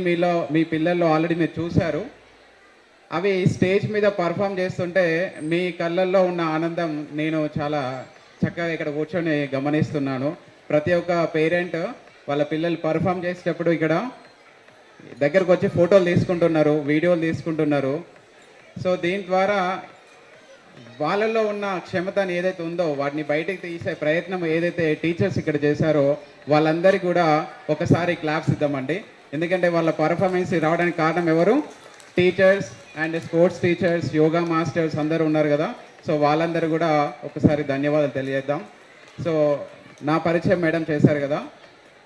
మీ పిల్లల్లో ఆల్రెడీ మీరు చూశారు. అవి స్టేజ్ మీద పర్ఫామ్ చేస్తుంటే మీ కళ్ళల్లో ఉన్న ఆనందం నేను చాలా చక్కగా ఇక్కడ కూర్చొని గమనిస్తున్నాను. ప్రతి ఒక్క పేరెంట్ వాళ్ళ పిల్లలు పర్ఫామ్ చేసేటప్పుడు ఇక్కడ దగ్గరకు వచ్చి ఫోటోలు తీసుకుంటున్నారు, వీడియోలు తీసుకుంటున్నారు. సో దీని ద్వారా వాళ్ళల్లో ఉన్న క్షమతని ఏదైతే ఉందో వాటిని బయటకు తీసే ప్రయత్నం ఏదైతే టీచర్స్ ఇక్కడ చేశారో వాళ్ళందరికీ కూడా ఒకసారి క్లాప్స్ ఇద్దామండి. ఎందుకంటే వాళ్ళ పర్ఫార్మెన్స్ రావడానికి కారణం ఎవరు? Teachers and sports teachers, yoga masters అందరూ ఉన్నారు కదా. సో వాళ్ళందరూ కూడా ఒకసారి ధన్యవాదాలు తెలియజేద్దాం. సో నా పరిచయం మేడం చేశారు కదా,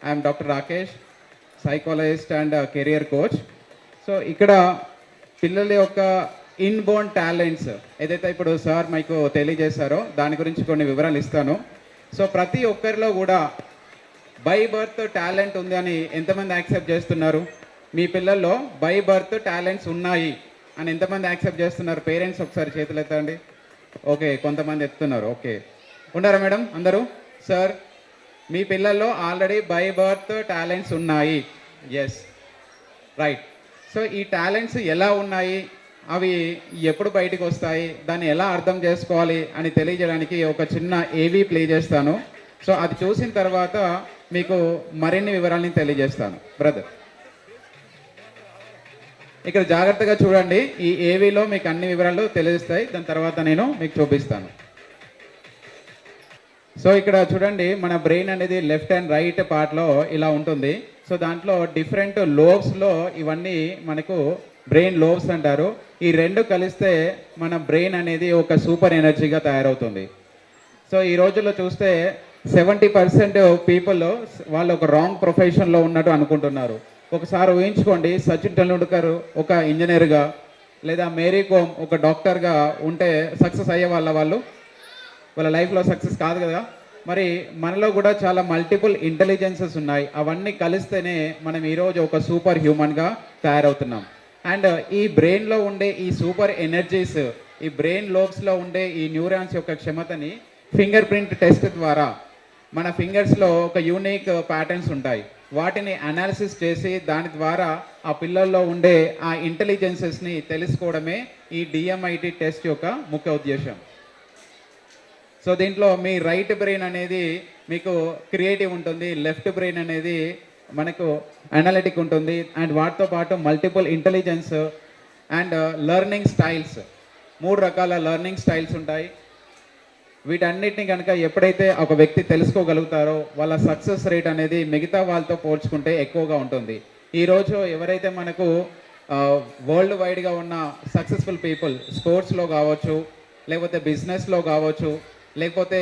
I'm doctor Rakesh, psychologist and career coach. So ఇక్కడ పిల్లల యొక్క ఇన్బోర్న్ టాలెంట్స్ ఏదైతే ఇప్పుడు సార్ మీకు తెలియజేశారో దాని గురించి కొన్ని వివరాలు ఇస్తాను. సో ప్రతి ఒక్కరిలో కూడా బై బర్త్ టాలెంట్ ఉంది అని ఎంతమంది యాక్సెప్ట్ చేస్తున్నారు? మీ పిల్లల్లో బై బర్త్ టాలెంట్స్ ఉన్నాయి అని ఎంతమంది యాక్సెప్ట్ చేస్తున్నారు? పేరెంట్స్ ఒకసారి చేతులు ఎత్తండి. ఓకే, కొంతమంది ఎత్తున్నారు. ఓకే, ఉన్నారా మేడం అందరూ? సార్, మీ పిల్లల్లో ఆల్రెడీ బై బర్త్ టాలెంట్స్ ఉన్నాయి. Yes, right. సో ఈ టాలెంట్స్ ఎలా ఉన్నాయి, అవి ఎప్పుడు బయటకు వస్తాయి, దాన్ని ఎలా అర్థం చేసుకోవాలి అని తెలియజేయడానికి ఒక చిన్న ఏవీ ప్లే చేస్తాను. సో అది చూసిన తర్వాత మీకు మరిన్ని వివరాలని తెలియజేస్తాను. బ్రదర్, ఇక్కడ జాగ్రత్తగా చూడండి. ఈ ఏవీలో మీకు అన్ని వివరాలు తెలియజేస్తాయి, దాని తర్వాత నేను మీకు చూపిస్తాను. సో ఇక్కడ చూడండి, మన బ్రెయిన్ అనేది లెఫ్ట్ అండ్ రైట్ పార్ట్లో ఇలా ఉంటుంది. సో దాంట్లో డిఫరెంట్ లోబ్స్లో ఇవన్నీ మనకు బ్రెయిన్ లోబ్స్ అంటారు. ఈ రెండు కలిస్తే మన బ్రెయిన్ అనేది ఒక సూపర్ ఎనర్జీగా తయారవుతుంది. సో ఈ రోజుల్లో చూస్తే 70% పీపుల్ వాళ్ళు ఒక రాంగ్ ప్రొఫెషన్లో ఉన్నట్టు అనుకుంటున్నారు. ఒకసారి ఊహించుకోండి, సచిన్ టెండూల్కర్ ఒక ఇంజనీర్గా లేదా మేరీ కోమ్ ఒక డాక్టర్గా ఉంటే సక్సెస్ అయ్యే వాళ్ళ లైఫ్లో సక్సెస్ కాదు కదా. మరి మనలో కూడా చాలా మల్టిపుల్ ఇంటెలిజెన్సెస్ ఉన్నాయి. అవన్నీ కలిస్తేనే మనం ఈరోజు ఒక సూపర్ హ్యూమన్గా తయారవుతున్నాం. అండ్ ఈ బ్రెయిన్లో ఉండే ఈ సూపర్ ఎనర్జీస్, ఈ బ్రెయిన్ లోబ్స్లో ఉండే ఈ న్యూరాన్స్ యొక్క క్షమతని ఫింగర్ ప్రింట్ టెస్ట్ ద్వారా మన ఫింగర్స్లో ఒక యూనిక్ ప్యాటర్న్స్ ఉంటాయి. వాటిని అనాలిసిస్ చేసి దాని ద్వారా ఆ పిల్లల్లో ఉండే ఆ ఇంటెలిజెన్సెస్ని తెలుసుకోవడమే ఈ డిఎంఐటి టెస్ట్ యొక్క ముఖ్య ఉద్దేశం. సో దీంట్లో మీ రైట్ బ్రెయిన్ అనేది మీకు క్రియేటివ్ ఉంటుంది, లెఫ్ట్ బ్రెయిన్ అనేది మనకు అనలిటిక్ ఉంటుంది. అండ్ వాటితో పాటు multiple intelligence and learning styles, 3 రకాల లెర్నింగ్ స్టైల్స్ ఉంటాయి. వీటన్నిటిని కనుక ఎప్పుడైతే ఒక వ్యక్తి తెలుసుకోగలుగుతారో వాళ్ళ సక్సెస్ రేట్ అనేది మిగతా వాళ్ళతో పోల్చుకుంటే ఎక్కువగా ఉంటుంది. ఈరోజు ఎవరైతే మనకు వరల్డ్ వైడ్గా ఉన్న సక్సెస్ఫుల్ పీపుల్ స్పోర్ట్స్లో కావచ్చు, లేకపోతే బిజినెస్లో కావచ్చు, లేకపోతే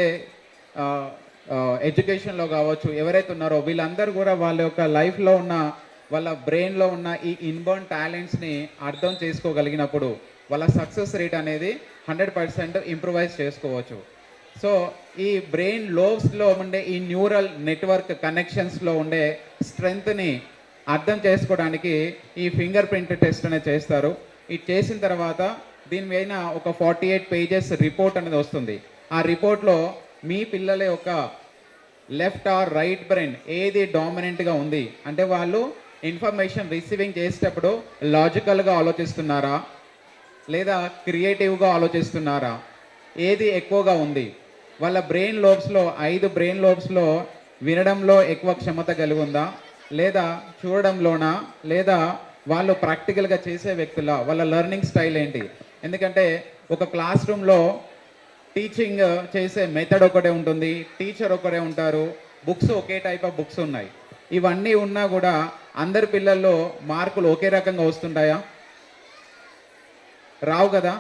ఎడ్యుకేషన్లో కావచ్చు, ఎవరైతే ఉన్నారో వీళ్ళందరూ కూడా వాళ్ళ యొక్క లైఫ్లో ఉన్న వాళ్ళ బ్రెయిన్లో ఉన్న ఈ ఇన్బోర్న్ టాలెంట్స్ని అర్థం చేసుకోగలిగినప్పుడు వాళ్ళ సక్సెస్ రేట్ అనేది 100% ఇంప్రూవైజ్ చేసుకోవచ్చు. సో ఈ బ్రెయిన్ లోబ్స్లో ఉండే ఈ న్యూరల్ నెట్వర్క్ కనెక్షన్స్లో ఉండే స్ట్రెంగ్త్ని అర్థం చేసుకోవడానికి ఈ ఫింగర్ ప్రింట్ టెస్ట్ అనేది చేస్తారు. ఇది చేసిన తర్వాత దీని మీద ఒక 48 పేజెస్ రిపోర్ట్ అనేది వస్తుంది. ఆ రిపోర్ట్లో మీ పిల్లల యొక్క లెఫ్ట్ ఆర్ రైట్ బ్రెయిన్ ఏది డామినెంట్గా ఉంది, అంటే వాళ్ళు ఇన్ఫర్మేషన్ రిసీవింగ్ చేసేటప్పుడు లాజికల్గా ఆలోచిస్తున్నారా లేదా క్రియేటివ్గా ఆలోచిస్తున్నారా, ఏది ఎక్కువగా ఉంది, వాళ్ళ బ్రెయిన్ లోబ్స్లో 5 బ్రెయిన్ లోబ్స్లో వినడంలో ఎక్కువ క్షమత కలిగి ఉందా, లేదా చూడడంలోనా, లేదా వాళ్ళు ప్రాక్టికల్గా చేసే వ్యక్తుల వాళ్ళ లెర్నింగ్ స్టైల్ ఏంటి. ఎందుకంటే ఒక క్లాస్ రూమ్లో టీచింగ్ చేసే మెథడ్ ఒకటే ఉంటుంది, టీచర్ ఒకటే ఉంటారు, books okay type of books ఉన్నాయి. ఇవన్నీ ఉన్నా కూడా అందరి పిల్లల్లో మార్కులు ఒకే రకంగా వస్తుంటాయా? రావు కదా.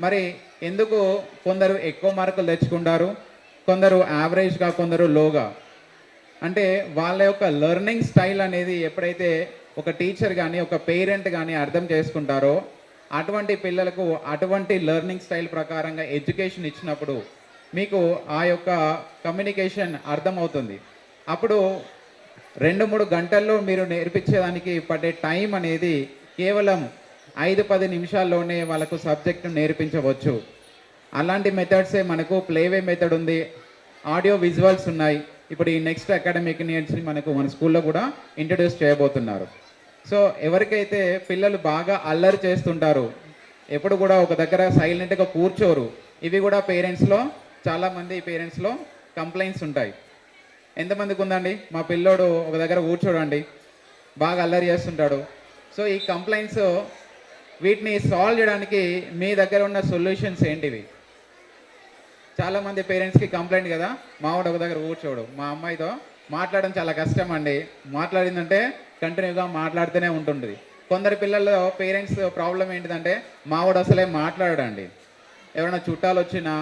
మరి ఎందుకు కొందరు ఎక్కువ మార్కులు తెచ్చుకుంటారు, కొందరు యావరేజ్గా, కొందరు లోగా? అంటే వాళ్ళ యొక్క లెర్నింగ్ స్టైల్ అనేది ఎప్పుడైతే ఒక టీచర్ కానీ ఒక పేరెంట్ కానీ అర్థం చేసుకుంటారో అటువంటి పిల్లలకు అటువంటి లెర్నింగ్ స్టైల్ ప్రకారంగా ఎడ్యుకేషన్ ఇచ్చినప్పుడు మీకు ఆ యొక్క కమ్యూనికేషన్ అర్థమవుతుంది. అప్పుడు 2-3 గంటల్లో మీరు నేర్పించేదానికి పడే టైం అనేది కేవలం 5-10 నిమిషాల్లోనే వాళ్ళకు సబ్జెక్టు నేర్పించవచ్చు. అలాంటి మెథడ్సే మనకు ప్లేవే మెథడ్ ఉంది, ఆడియో విజువల్స్ ఉన్నాయి. ఇప్పుడు ఈ నెక్స్ట్ అకాడమిక్ ఇయర్స్ మనకు మన స్కూల్లో కూడా ఇంట్రడ్యూస్ చేయబోతున్నారు. సో ఎవరికైతే పిల్లలు బాగా అల్లరి చేస్తుంటారు, ఎప్పుడు కూడా ఒక దగ్గర సైలెంట్గా కూర్చోరు, ఇవి కూడా పేరెంట్స్లో చాలామంది పేరెంట్స్లో కంప్లైంట్స్ ఉంటాయి. ఎంతమందికి ఉందండి మా పిల్లోడు ఒక దగ్గర కూర్చోడండి, బాగా అల్లరి చేస్తుంటాడు. సో ఈ కంప్లైంట్స్ వీటిని సాల్వ్ చేయడానికి మీ దగ్గర ఉన్న సొల్యూషన్స్ ఏంటివి? చాలామంది పేరెంట్స్కి కంప్లైంట్ కదా, మావాడు ఒక దగ్గర కూర్చోడు, మా అమ్మాయితో మాట్లాడడం చాలా కష్టం అండి, మాట్లాడిందంటే కంటిన్యూగా మాట్లాడుతూనే ఉంటుంది. కొందరు పిల్లల్లో పేరెంట్స్ ప్రాబ్లం ఏంటిదంటే మావాడు అసలే మాట్లాడండి, ఎవరైనా చుట్టాలు వచ్చినా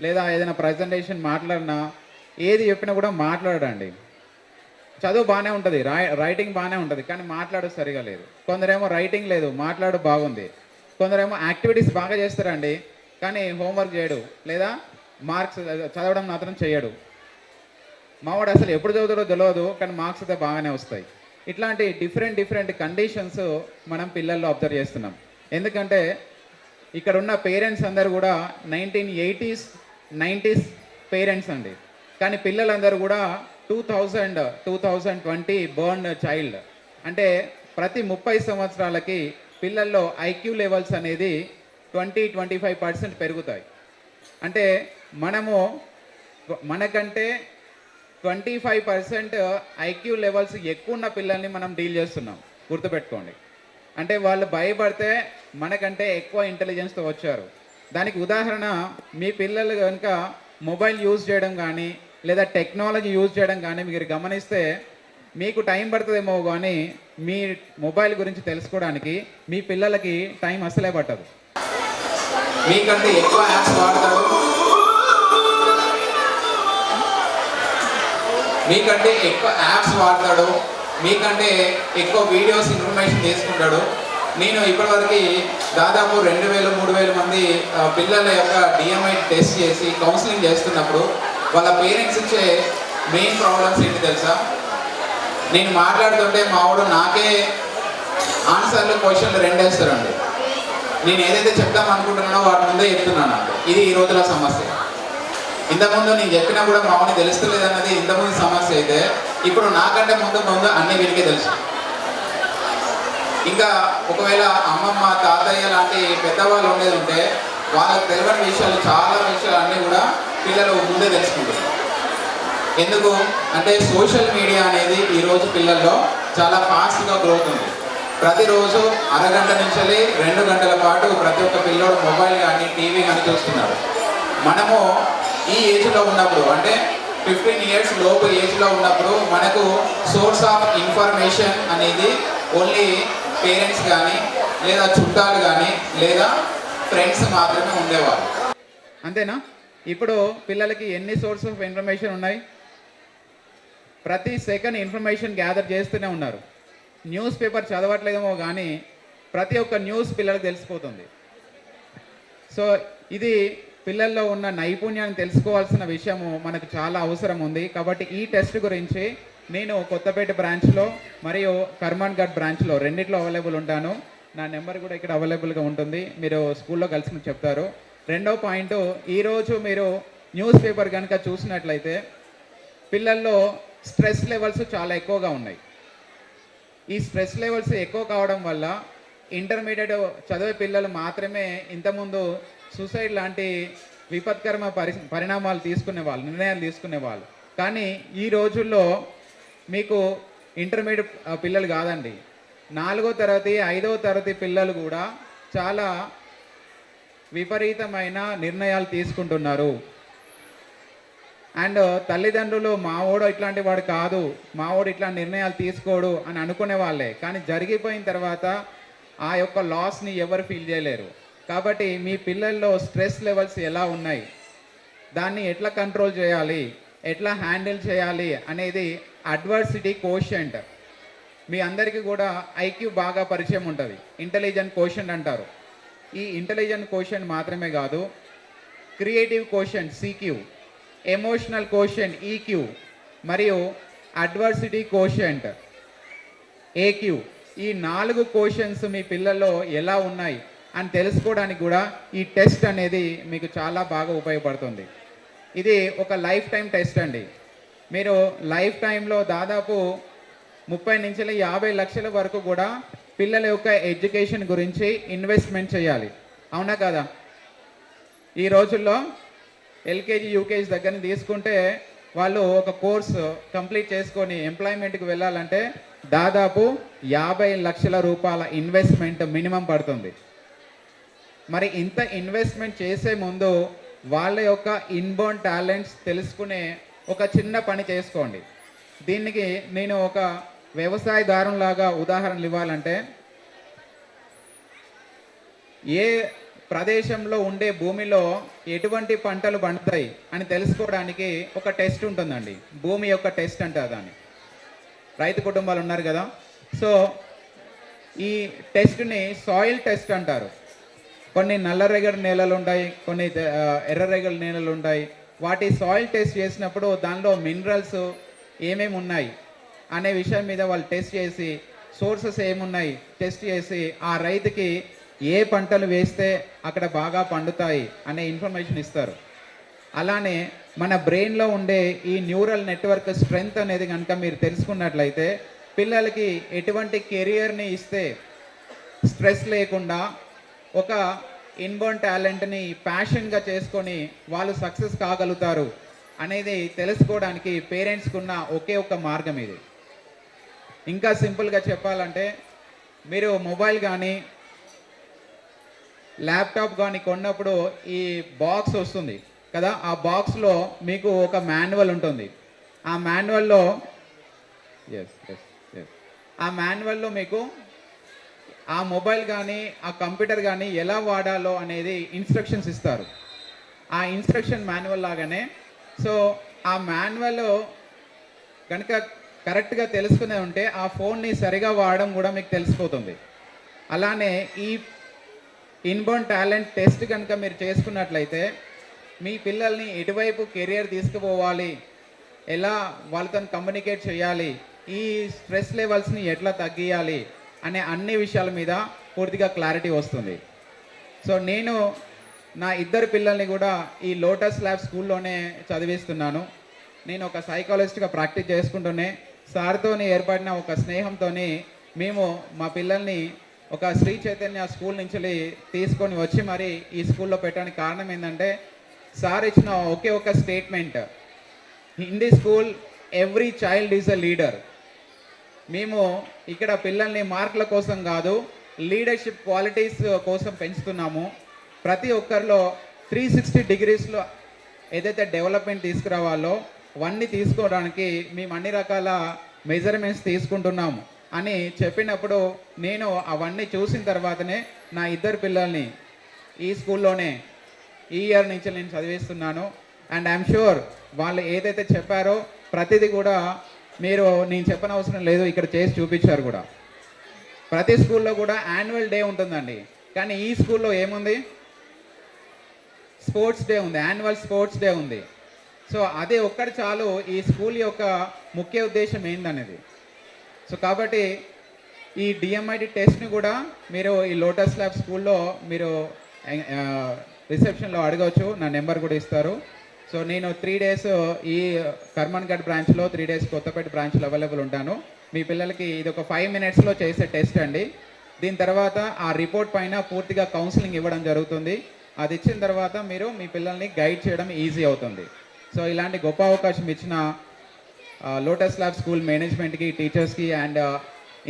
లేదా ఏదైనా ప్రజెంటేషన్ మాట్లాడినా ఏది చెప్పినా కూడా మాట్లాడండి. చదువు బాగానే ఉంటుంది, రైటింగ్ బాగానే ఉంటుంది, కానీ మాట్లాడు సరిగా లేదు. కొందరేమో రైటింగ్ లేదు, మాట్లాడు బాగుంది. కొందరేమో యాక్టివిటీస్ బాగా చేస్తారండి, కానీ హోంవర్క్ చేయడు లేదా మార్క్స్ చదవడం మాత్రం చేయడు. మావాడు అసలు ఎప్పుడు చదువుతాడో తెలియదు, కానీ మార్క్స్ అయితే బాగానే వస్తాయి. ఇట్లాంటి డిఫరెంట్ కండిషన్స్ మనం పిల్లల్లో అబ్జర్వ్ చేస్తున్నాం. ఎందుకంటే ఇక్కడ ఉన్న పేరెంట్స్ అందరూ కూడా 1980s 90s పేరెంట్స్ అండి, కానీ పిల్లలందరూ కూడా 2020 బర్న్ చైల్డ్. అంటే ప్రతి 30 సంవత్సరాలకి పిల్లల్లో ఐక్యూ లెవెల్స్ అనేది 20-25% పెరుగుతాయి. అంటే మనకంటే 25% ఐక్యూ లెవెల్స్ ఎక్కువ ఉన్న పిల్లల్ని మనం డీల్ చేస్తున్నాం, గుర్తుపెట్టుకోండి. అంటే వాళ్ళు భయపడితే మనకంటే ఎక్కువ ఇంటెలిజెన్స్తో వచ్చారు. దానికి ఉదాహరణ, మీ పిల్లలు కనుక మొబైల్ యూజ్ చేయడం కానీ లేదా టెక్నాలజీ యూజ్ చేయడం కానీ మీరు గమనిస్తే మీకు టైం పడుతుందేమో, కానీ మీ మొబైల్ గురించి తెలుసుకోవడానికి మీ పిల్లలకి టైం అసలే పట్టదు. మీకంటే ఎక్కువ యాప్స్ వాడతాడు, మీకంటే ఎక్కువ వీడియోస్ ఇన్ఫర్మేషన్ తీసుకుంటాడు. నేను ఇప్పటివరకు దాదాపు 2000-3000 మంది పిల్లల యొక్క డిఎంఐ టెస్ట్ చేసి కౌన్సిలింగ్ చేస్తున్నప్పుడు వాళ్ళ పేరెంట్స్ ఇచ్చే మెయిన్ ప్రాబ్లమ్స్ ఏంటి తెలుసా? నేను మాట్లాడుతుంటే మావాడు నాకే ఆన్సర్లు క్వశ్చన్లు 2 వేస్తారండి. నేను ఏదైతే చెప్తాం అనుకుంటున్నానో వాటి ముందే చెప్తున్నాను. నాకు ఇది ఈ రోజుల సమస్య. ఇంతకుముందు నేను చెప్పినా కూడా మామూలు తెలుస్తలేదు అన్నది ఇంతకుముందు సమస్య అయితే, ఇప్పుడు నాకంటే ముందు అన్ని వీరికే తెలుసు. ఇంకా ఒకవేళ అమ్మమ్మ తాతయ్య లాంటి పెద్దవాళ్ళు ఉండేది ఉంటే వాళ్ళకి తెలియని విషయాలు, చాలా విషయాలు అన్నీ కూడా పిల్లలు ముందే తెలుసుకుంటారు. ఎందుకు అంటే సోషల్ మీడియా అనేది ఈరోజు పిల్లల్లో చాలా ఫాస్ట్గా గ్రోత్ ఉంది. ప్రతిరోజు అరగంట నుంచి 2 గంటల పాటు ప్రతి ఒక్క పిల్లోడు మొబైల్ కానీ టీవీ కానీ చూస్తున్నారు. మనము ఈ ఏజ్లో ఉన్నప్పుడు, అంటే 15 years లోపు ఏజ్లో ఉన్నప్పుడు మనకు సోర్స్ ఆఫ్ ఇన్ఫర్మేషన్ అనేది ఓన్లీ పేరెంట్స్ కానీ లేదా చుట్టాలు కానీ లేదా ఫ్రెండ్స్ మాత్రమే ఉండేవాళ్ళు. అంతేనా? ఇప్పుడు పిల్లలకి ఎన్ని సోర్స్ ఆఫ్ ఇన్ఫర్మేషన్ ఉన్నాయి? ప్రతి సెకండ్ ఇన్ఫర్మేషన్ గ్యాదర్ చేస్తూనే ఉన్నారు. న్యూస్ పేపర్ చదవట్లేదేమో కానీ ప్రతి ఒక్క న్యూస్ పిల్లలకు తెలిసిపోతుంది. సో ఇది పిల్లల్లో ఉన్న నైపుణ్యాన్ని తెలుసుకోవాల్సిన విషయము మనకు చాలా అవసరం ఉంది. కాబట్టి ఈ టెస్ట్ గురించి నేను కొత్తపేట బ్రాంచ్లో మరియు కర్మాన్ఘాట్ బ్రాంచ్లో రెండిట్లో అవైలబుల్ ఉంటాను. నా నెంబర్ కూడా ఇక్కడ అవైలబుల్గా ఉంటుంది, మీరు స్కూల్లో కలిసి చెప్తారు. రెండో పాయింట్, ఈరోజు మీరు న్యూస్ పేపర్ కనుక చూసినట్లయితే పిల్లల్లో స్ట్రెస్ లెవెల్స్ చాలా ఎక్కువగా ఉన్నాయి. ఈ స్ట్రెస్ లెవెల్స్ ఎక్కువ కావడం వల్ల ఇంటర్మీడియట్ చదివే పిల్లలు మాత్రమే ఇంతకుముందు సూసైడ్ లాంటి విపత్కరమ పరిణామాలు తీసుకునేవాళ్ళు, నిర్ణయాలు తీసుకునేవాళ్ళు. కానీ ఈ రోజుల్లో మీకు ఇంటర్మీడియట్ పిల్లలు కాదండి, 4వ తరగతి 5వ తరగతి పిల్లలు కూడా చాలా విపరీతమైన నిర్ణయాలు తీసుకుంటున్నారు. అండ్ తల్లిదండ్రులు మావోడు ఇట్లాంటి వాడు కాదు, మావోడు ఇట్లాంటి నిర్ణయాలు తీసుకోడు అని అనుకునే వాళ్ళే, కానీ జరిగిపోయిన తర్వాత ఆ యొక్క లాస్ని ఎవరు ఫీల్ చేయలేరు. కాబట్టి మీ పిల్లల్లో స్ట్రెస్ లెవెల్స్ ఎలా ఉన్నాయి, దాన్ని ఎట్లా కంట్రోల్ చేయాలి, ఎట్లా హ్యాండిల్ చేయాలి అనేది అడ్వర్సిటీ కోషెంట్. మీ అందరికీ కూడా ఐక్యూ బాగా పరిచయం ఉంటుంది, ఇంటెలిజెంట్ కోషెంట్ అంటారు. ఈ ఇంటెలిజెంట్ కోషెంట్ మాత్రమే కాదు, creative quotient CQ, emotional quotient EQ మరియు అడ్వర్సిటీ కోషెంట్ ఏక్యూ, ఈ 4 కోషన్స్ మీ పిల్లల్లో ఎలా ఉన్నాయి అని తెలుసుకోవడానికి కూడా ఈ టెస్ట్ అనేది మీకు చాలా బాగా ఉపయోగపడుతుంది. ఇది ఒక లైఫ్ టైం టెస్ట్ అండి. మీరు లైఫ్ టైంలో దాదాపు 30 నుంచి 50 లక్షల వరకు కూడా పిల్లల యొక్క ఎడ్యుకేషన్ గురించి ఇన్వెస్ట్మెంట్ చేయాలి. అవునా కదా? ఈ రోజుల్లో ఎల్కేజీ యూకేజీ దగ్గర తీసుకుంటే వాళ్ళు ఒక కోర్సు కంప్లీట్ చేసుకొని ఎంప్లాయ్మెంట్కి వెళ్ళాలంటే దాదాపు 50 లక్షల రూపాయల ఇన్వెస్ట్మెంట్ మినిమం పడుతుంది. మరి ఇంత ఇన్వెస్ట్మెంట్ చేసే ముందు వాళ్ళ యొక్క ఇన్బోర్న్ టాలెంట్స్ తెలుసుకునే ఒక చిన్న పని చేసుకోండి. దీనికి నేను ఒక వ్యవసాయదారులాగా ఉదాహరణలు ఇవ్వాలంటే, ఏ ప్రదేశంలో ఉండే భూమిలో ఎటువంటి పంటలు పండుతాయి అని తెలుసుకోవడానికి ఒక టెస్ట్ ఉంటుందండి. భూమి యొక్క టెస్ట్ అంటారు దాన్ని. రైతు కుటుంబాలు ఉన్నారు కదా, సో ఈ టెస్ట్ని సాయిల్ టెస్ట్ అంటారు. కొన్ని నల్లరేగడి నేలలు ఉంటాయి, కొన్ని ఎర్రరేగడి నేలలు ఉంటాయి. వాటి సాయిల్ టెస్ట్ చేసినప్పుడు దానిలో మినరల్స్ ఏమేమి ఉన్నాయి అనే విషయం మీద వాళ్ళు టెస్ట్ చేసి, సోర్సెస్ ఏమున్నాయి టెస్ట్ చేసి, ఆ రైతుకి ఏ పంటలు వేస్తే అక్కడ బాగా పండుతాయి అనే ఇన్ఫర్మేషన్ ఇస్తారు. అలానే మన బ్రెయిన్లో ఉండే ఈ న్యూరల్ నెట్వర్క్ స్ట్రెంగ్త్ అనేది కనుక మీరు తెలుసుకున్నట్లయితే, పిల్లలకి ఎటువంటి కెరియర్ని ఇస్తే స్ట్రెస్ లేకుండా ఒక ఇన్బోర్న్ టాలెంట్ని ప్యాషన్గా చేసుకొని వాళ్ళు సక్సెస్ కాగలుగుతారు అనేది తెలుసుకోవడానికి పేరెంట్స్కి ఉన్న ఒకే ఒక మార్గం ఇది. ఇంకా సింపుల్గా చెప్పాలంటే, మీరు మొబైల్ కానీ ల్యాప్టాప్ కానీ కొన్నప్పుడు ఈ బాక్స్ వస్తుంది కదా, ఆ బాక్స్లో మీకు ఒక మాన్యువల్ ఉంటుంది. ఆ మాన్యువల్లో ఆ మాన్యువల్లో మీకు ఆ మొబైల్ కానీ ఆ కంప్యూటర్ కానీ ఎలా వాడాలో అనేది ఇన్స్ట్రక్షన్స్ ఇస్తారు. ఆ ఇన్స్ట్రక్షన్ మాన్యువల్ లాగానే, సో ఆ మాన్యువల్ కనుక కరెక్ట్గా తెలుసుకునే ఉంటే ఆ ఫోన్ని సరిగా వాడడం కూడా మీకు తెలిసిపోతుంది. అలానే ఈ ఇన్బోర్న్ టాలెంట్ టెస్ట్ కనుక మీరు చేసుకున్నట్లయితే, మీ పిల్లల్ని ఎటువైపు కెరియర్ తీసుకుపోవాలి, ఎలా వాళ్ళతో కమ్యూనికేట్ చేయాలి, ఈ స్ట్రెస్ లెవెల్స్ని ఎట్లా తగ్గియాలి అనే అన్ని విషయాల మీద పూర్తిగా క్లారిటీ వస్తుంది. సో నేను నా 2 పిల్లల్ని కూడా ఈ లోటస్ ల్యాబ్ స్కూల్లోనే చదివిస్తున్నాను. నేను ఒక సైకాలజిస్ట్గా ప్రాక్టీస్ చేసుకుంటూనే సార్తో ఏర్పడిన ఒక స్నేహంతో మేము మా పిల్లల్ని ఒక శ్రీ చైతన్య స్కూల్ నుంచి తీసుకొని వచ్చి మరి ఈ స్కూల్లో పెట్టడానికి కారణం ఏంటంటే, సార్ ఇచ్చిన ఒకే ఒక statement, in the school every child is a leader. మేము ఇక్కడ పిల్లల్ని మార్కుల కోసం కాదు, లీడర్షిప్ క్వాలిటీస్ కోసం పెంచుతున్నాము. ప్రతి ఒక్కరిలో 360 డిగ్రీస్లో ఏదైతే డెవలప్మెంట్ తీసుకురావాలో అవన్నీ తీసుకోవడానికి మేము అన్ని రకాల మెజర్మెంట్స్ తీసుకుంటున్నాము అని చెప్పినప్పుడు, నేను అవన్నీ చూసిన తర్వాతనే నా 2 పిల్లల్ని ఈ స్కూల్లోనే ఈ ఇయర్ నుంచి నేను చదివిస్తున్నాను. అండ్ ఐఎమ్ షూర్ వాళ్ళు ఏదైతే చెప్పారో ప్రతిదీ కూడా మీరు నేను చెప్పనవసరం లేదు, ఇక్కడ చేసి చూపించారు కూడా. ప్రతి స్కూల్లో కూడా యాన్యువల్ డే ఉంటుందండి, కానీ ఈ స్కూల్లో ఏముంది, స్పోర్ట్స్ డే ఉంది, యాన్యువల్ స్పోర్ట్స్ డే ఉంది. సో అదే ఒక్కటి చాలు ఈ స్కూల్ యొక్క ముఖ్య ఉద్దేశం ఏందనేది. సో కాబట్టి ఈ డిఎంఐటి టెస్ట్ని కూడా మీరు ఈ లోటస్ ల్యాబ్ స్కూల్లో మీరు రిసెప్షన్లో అడగవచ్చు, నా నెంబర్ కూడా ఇస్తారు. సో నేను 3 days ఈ కర్మన్ఘడ్ బ్రాంచ్లో, 3 days కొత్తపేట బ్రాంచ్లో అవైలబుల్ ఉంటాను. మీ పిల్లలకి ఇది ఒక 5 minutesలో చేసే టెస్ట్ అండి. దీని తర్వాత ఆ రిపోర్ట్ పైన పూర్తిగా కౌన్సిలింగ్ ఇవ్వడం జరుగుతుంది. అది ఇచ్చిన తర్వాత మీరు మీ పిల్లల్ని గైడ్ చేయడం ఈజీ అవుతుంది. సో ఇలాంటి గొప్ప అవకాశం ఇచ్చిన లోటస్ ల్యాబ్ స్కూల్ మేనేజ్మెంట్కి, టీచర్స్కి అండ్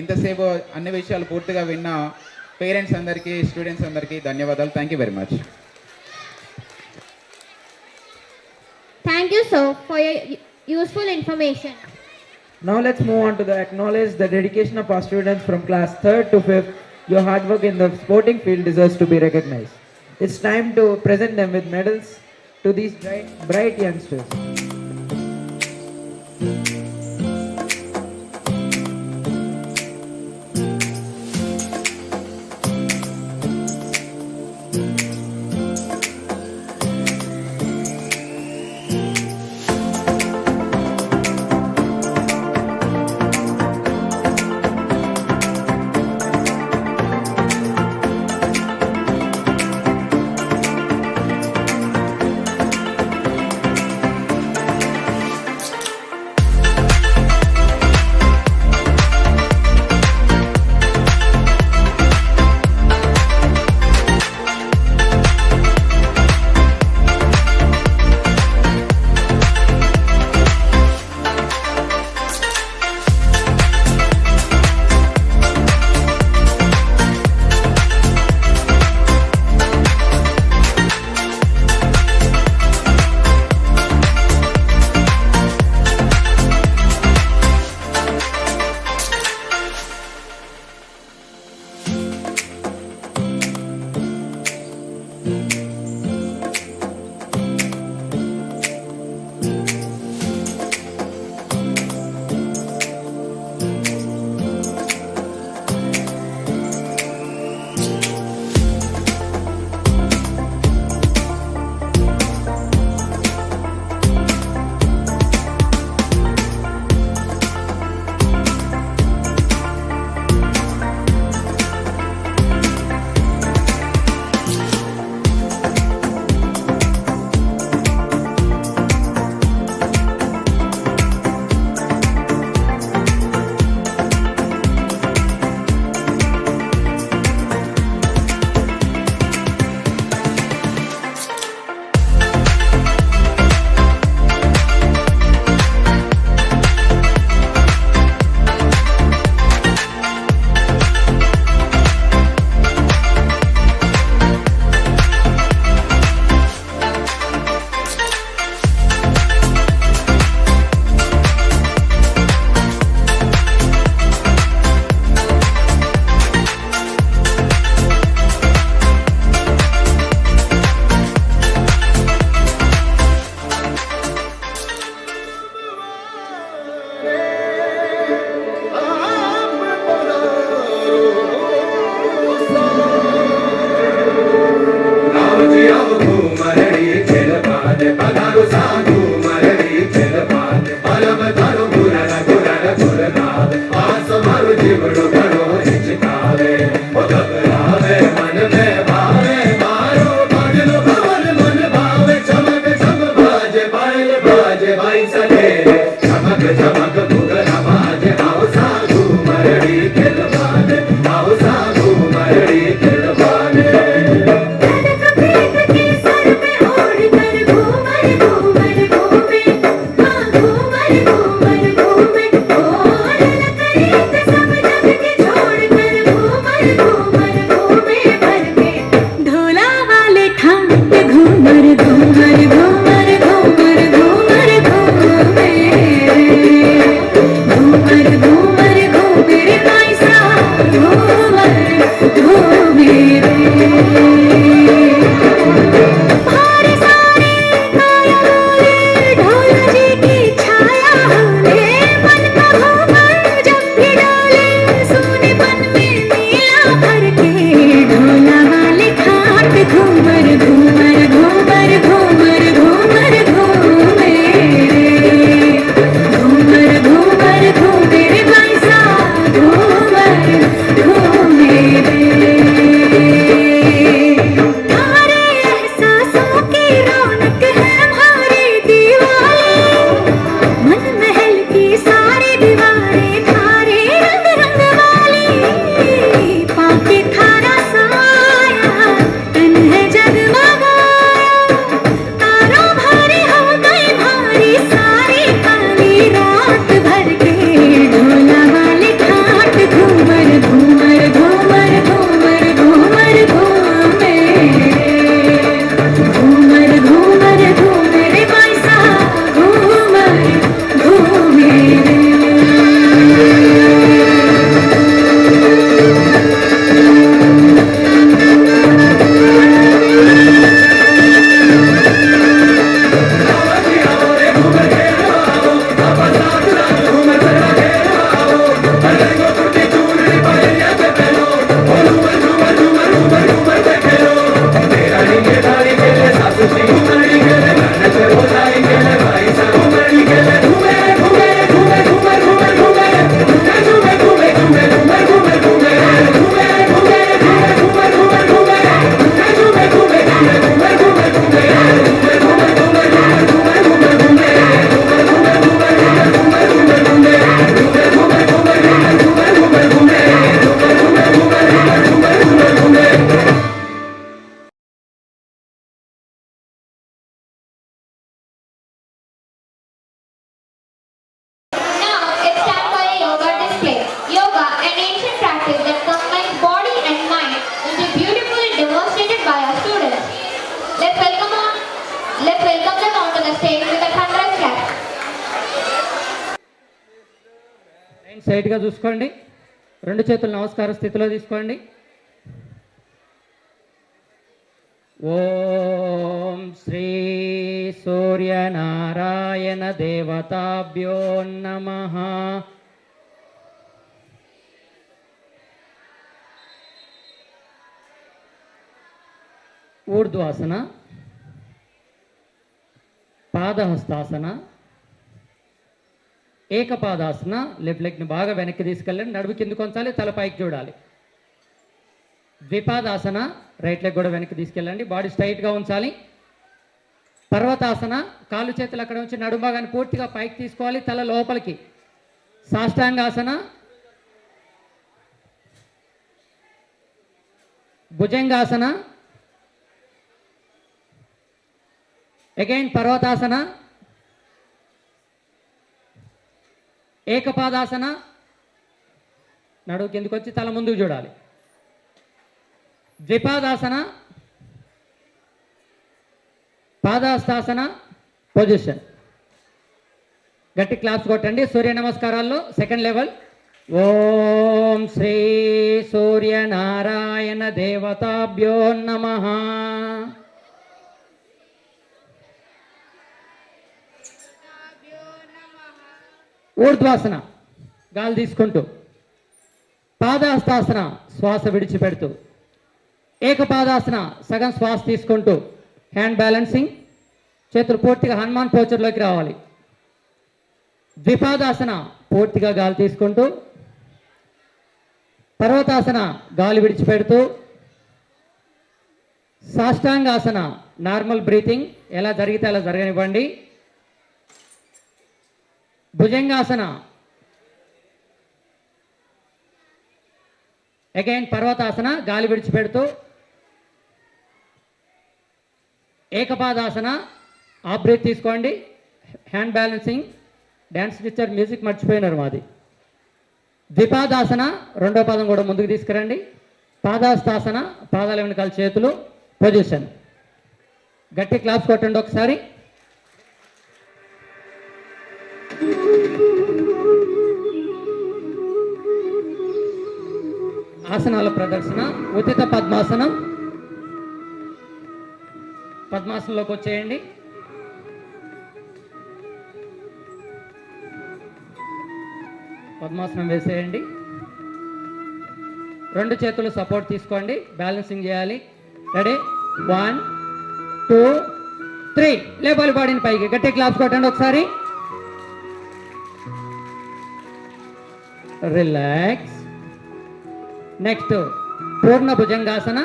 ఇంతసేపు అన్ని విషయాలు పూర్తిగా విన్న పేరెంట్స్ అందరికీ, స్టూడెంట్స్ అందరికీ ధన్యవాదాలు. Thank you very much. Thank you, sir, for your useful information. Now let's move on to acknowledge the dedication of our students from class 3rd to 5th. Your hard work in the sporting field deserves to be recognized. It's time to present them with medals to these bright youngsters. बाजे by सले चमक चमक घुघर बाजे आओ साधु मरड़ी खिलवाने आओ साधु मरड़ी खिलवाने సైట్గా చూసుకోండి. రెండు చేతులు నమస్కార స్థితిలో తీసుకోండి. ఓం శ్రీ సూర్యనారాయణ దేవతాభ్యో నమః. ఊర్ధ్వాసన, పాదహస్తాసన, ఏకపాదాసన. లెఫ్ట్ లెగ్ని బాగా వెనక్కి తీసుకెళ్ళండి, నడుము కింద కొంచాలి, తల పైకి చూడాలి. ద్విపాదాసన, రైట్ లెగ్ కూడా వెనక్కి తీసుకెళ్ళండి, బాడీ స్ట్రైట్గా ఉంచాలి. పర్వతాసన, కాళ్ళు చేతులు అక్కడ ఉంచి నడుము భాగాన్ని పూర్తిగా పైకి తీసుకోవాలి, తల లోపలికి. సాష్టాంగాసన, భుజంగాసన, అగైన్ పర్వతాసన, ఏకపాదాసన, నడువు కిందకు వచ్చి తల ముందుకు చూడాలి. ద్విపాదాసన, పాదహస్తాసన పొజిషన్. గట్టి క్లాప్స్ కొట్టండి. సూర్య నమస్కారాల్లో సెకండ్ లెవెల్. ఓం శ్రీ సూర్యనారాయణ దేవతాభ్యో నమః. ఊర్ధ్వాసన, గాలి తీసుకుంటూ. పాదహస్తాసన, శ్వాస విడిచిపెడుతూ. ఏకపాదాసన, సగం శ్వాస తీసుకుంటూ. హ్యాండ్ బ్యాలెన్సింగ్, చేతులు పూర్తిగా హనుమాన్ పోచర్లోకి రావాలి. ద్విపాదాసన, పూర్తిగా గాలి తీసుకుంటూ. పర్వతాసన, గాలి విడిచిపెడుతూ. సాష్టాంగాసన, నార్మల్ బ్రీతింగ్, ఎలా జరిగితే అలా జరగనివ్వండి. భుజంగాసన. అగైన్ పర్వతాసన, గాలి విడిచిపెడుతూ. ఏకపాదాసన, ఆఫ్ బ్రీత్ తీసుకోండి. Hand balancing. Dance teacher music మర్చిపోయినారు మాది. ద్విపాదాసన, రెండో పాదం కూడా ముందుకు తీసుకురండి. పాదాస్తాసన, పాదాల వెనకాల చేతులు. పొజిషన్. గట్టి క్లాప్స్ కొట్టండి ఒకసారి. ఆసనాల ప్రదర్శన. ఉచిత పద్మాసనం. పద్మాసనంలోకి వచ్చేయండి. పద్మాసనం వేసేయండి. రెండు చేతులు సపోర్ట్ తీసుకోండి. బ్యాలెన్సింగ్ చేయాలి. రెడీ? 1 2 3. లేపాలి బాడీని పైకి. గట్టి క్లాప్స్ కొట్టండి ఒకసారి. రిలాక్స్. నెక్స్ట్ పూర్ణ భుజంగాసన.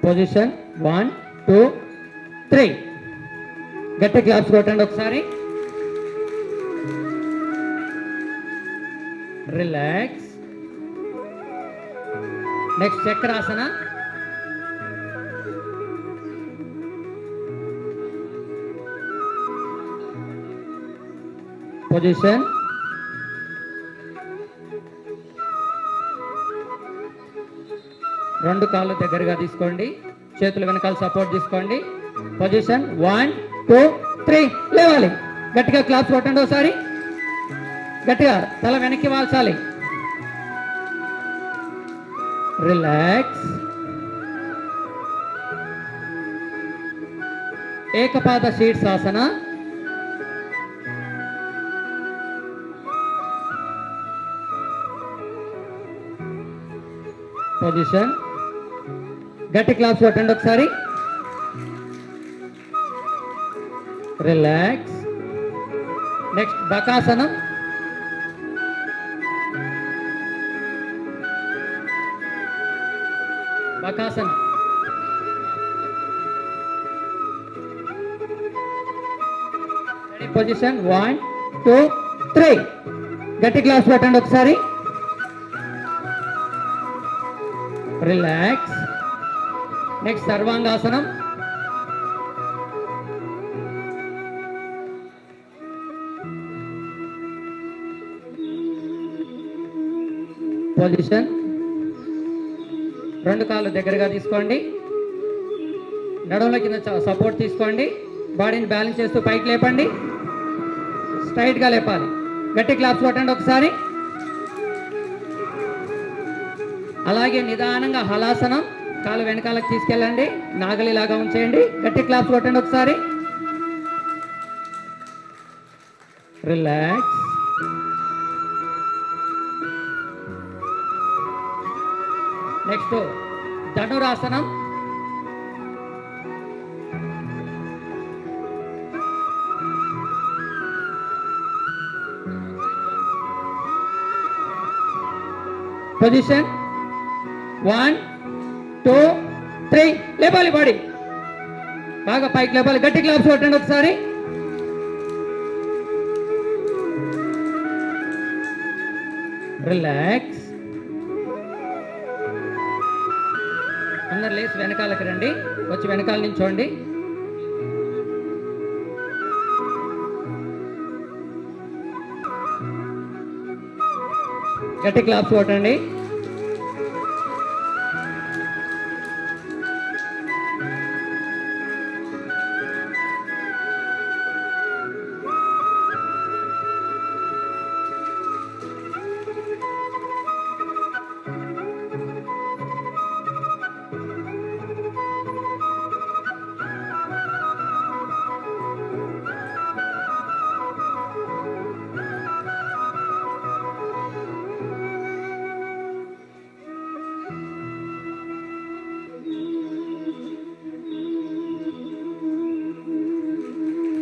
పొజిషన్ 1 2 3. గట్టి క్లాప్స్ కొట్టండి ఒకసారి. రిలాక్స్. నెక్స్ట్ చక్రాసన. పొజిషన్. రెండు కాళ్ళు దగ్గరగా తీసుకోండి. చేతులు వెనకాల సపోర్ట్ తీసుకోండి. పొజిషన్ 1 2 3. లేవాలి. గట్టిగా క్లాప్స్ కొట్టండి ఒకసారి. గట్టిగా తల వెనక్కి వాల్చాలి. రిలాక్స్. ఏకపాద శీర్షాసన. పొజిషన్. గట్టి క్లాప్స్ కొట్టండి ఒకసారి. రిలాక్స్. నెక్స్ట్ బకాసనం. బకాసనం. పొజిషన్ 1 2 3. గట్టి క్లాప్స్ కొట్టండి ఒకసారి. రిలాక్స్. నెక్స్ట్ సర్వాంగాసనం. పొజిషన్. రెండు కాళ్ళు దగ్గరగా తీసుకోండి. నడుముల కింద సపోర్ట్ తీసుకోండి. బాడీని బ్యాలెన్స్ చేస్తూ పైకి లేపండి. స్ట్రైట్గా లేపాలి. గట్టి క్లాప్స్ కొట్టండి ఒకసారి. అలాగే నిదానంగా హలాసనం. కాలు వెనకాలకు తీసుకెళ్ళండి. నాగలిలాగా ఉంచేయండి. గట్టి క్లాప్స్ కొట్టండి ఒకసారి. రిలాక్స్. నెక్స్ట్ ధనురాసనం. పొజిషన్ 1 2 3. లేపాలి బాడీ. బాగా పైకి లేపాలి. గట్టి క్లాప్స్ కొట్టండి ఒకసారి. రిలాక్స్. అందరు లేచి వెనకాలకి రండి. వచ్చి వెనకాల నించోండి. గట్టి క్లాప్స్ కొట్టండి.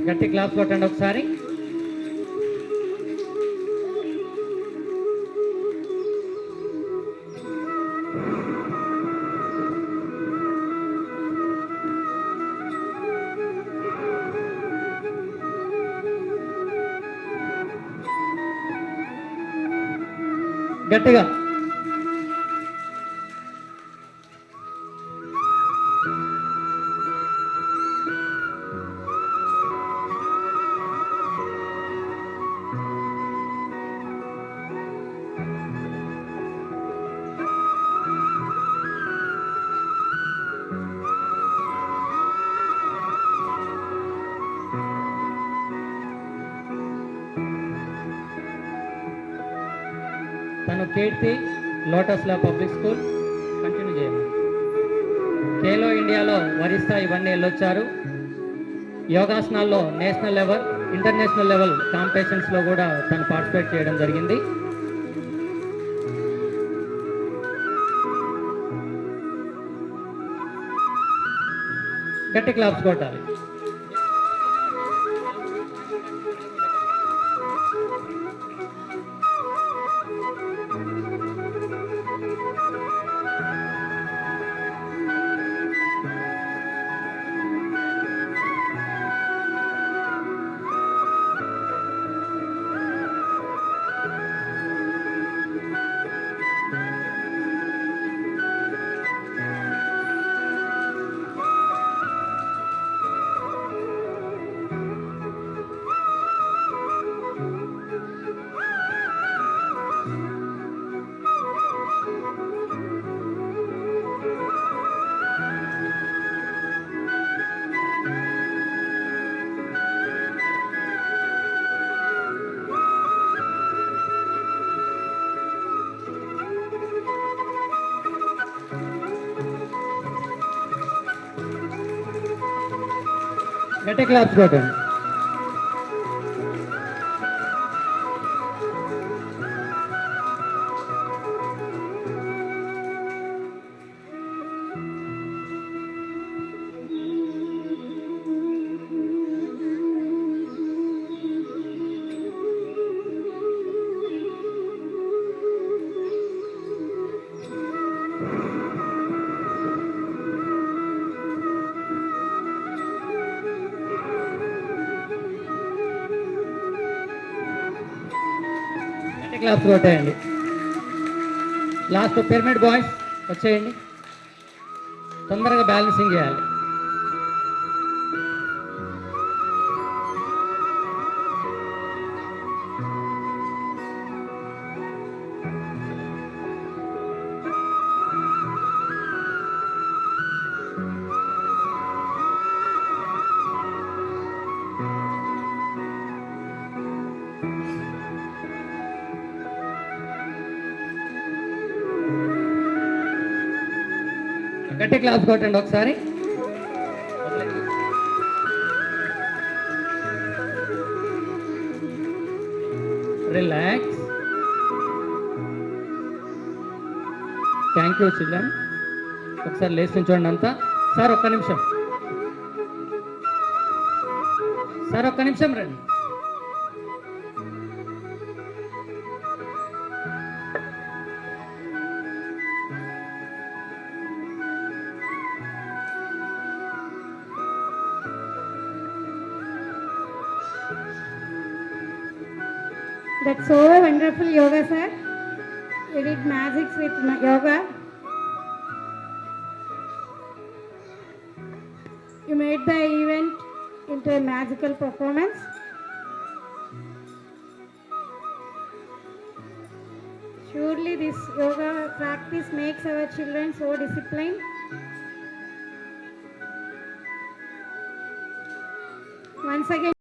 గట్టి క్లాప్స్ కొట్టండి ఒకసారి. గట్టిగా. తను కీర్తి, లోటస్ లా పబ్లిక్ స్కూల్. కంటిన్యూ చేయండి. ఖేలో ఇండియాలో వరిస్తా ఇవన్నీ వెళ్ళొచ్చారు. యోగాసనాల్లో నేషనల్ లెవెల్, ఇంటర్నేషనల్ లెవెల్ కాంపిటీషన్స్లో కూడా తను పార్టిసిపేట్ చేయడం జరిగింది. గట్టి క్లాప్స్ కొట్టాలి. గట్టి క్లాప్స్ కొట్టండి. క్లాప్స్ కొట్టేయండి. లాస్ట్ పిరమిడ్ బాయ్స్ వచ్చేయండి. తొందరగా బ్యాలెన్సింగ్ చేయాలి. గట్టి క్లాప్స్ కొట్టండి ఒకసారి. రిలాక్స్. Thank you children. ఒకసారి లేచి నిల్చోండి అంతా. సార్ ఒక్క నిమిషం, సార్ ఒక్క నిమిషం రండి. That's so wonderful yoga, sir. You did magics with yoga. You made the event into a magical performance. Surely this yoga practice makes our children so disciplined. Once again,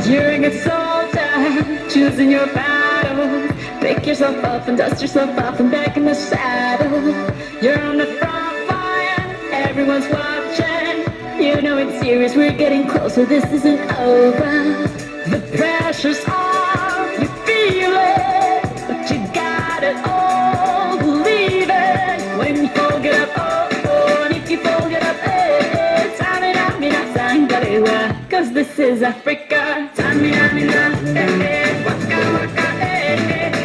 You're a good soldier, choosing your battle. Pick yourself up and dust yourself off and back in the saddle. You're on the front line, everyone's watching. You know it's serious, we're getting closer, this isn't over. The pressure's on, you feel it, but you got it all, believe it. When you fold it up, oh, oh, and if you fold it up, Samina, mina, sangalewa, cause this is Africa. Samina, mina, waka, waka,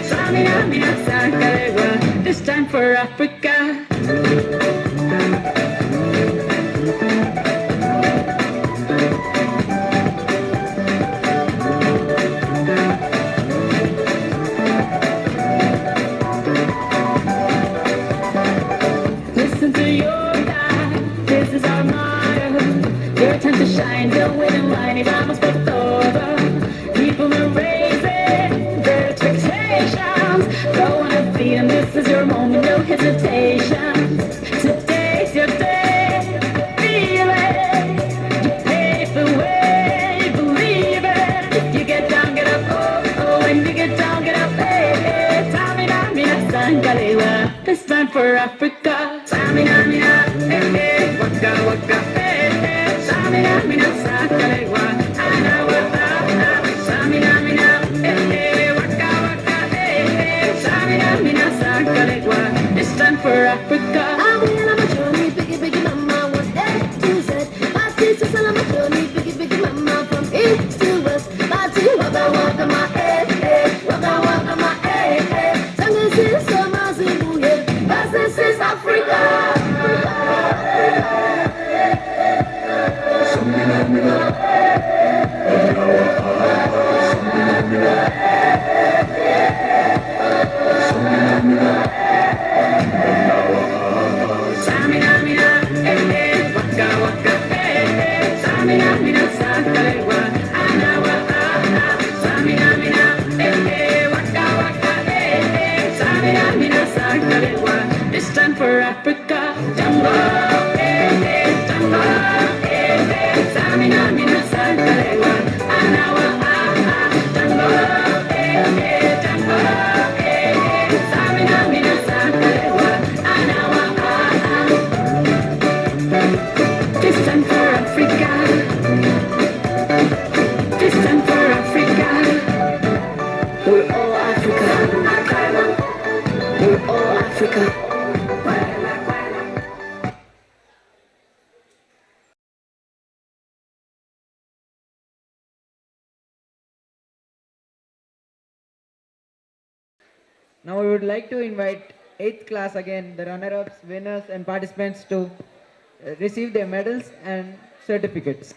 Samina, mina, sangalewa, this time for Africa. Listen to your God, this is our motto. Your time to shine, don't wait in line, y vamos por todo. People are raising their expectations. Go on and feed them, this is your moment, no hesitation. Today's your day, feel it. You pave the way, believe it. If you get down, get up, oh, oh. When you get down, get up, hey. Samina, mina, sangalewa, this time for Africa. Samina, mina, waka, waka, Samina, mina, sangalewa, anawa, Samina, mina, waka, waka, Samina, mina, sangalewa, this time for Africa. I'm here on my journey, biggie, biggie mama, one A to Z. My teachers are on my journey, biggie, biggie mama, from east to west. My team, waka, waka, my waka, waka, my This is Zimbabwe, this is Africa. Samina, mina, waka, waka, Samina, mina, sangalewa, anawa, Samina, mina, waka, waka, Samina, mina, sangalewa, this time for Africa. Jambo, jambo, Samina, mina, sangalewa, anawa, jambo, jambo, Samina, mina, sangalewa, anawa, this time for Africa. This time for Africa. We're all Africa. We're all Africa. Now we would like to invite 8th class again, the runner-ups, winners and participants to receive their medals and certificates.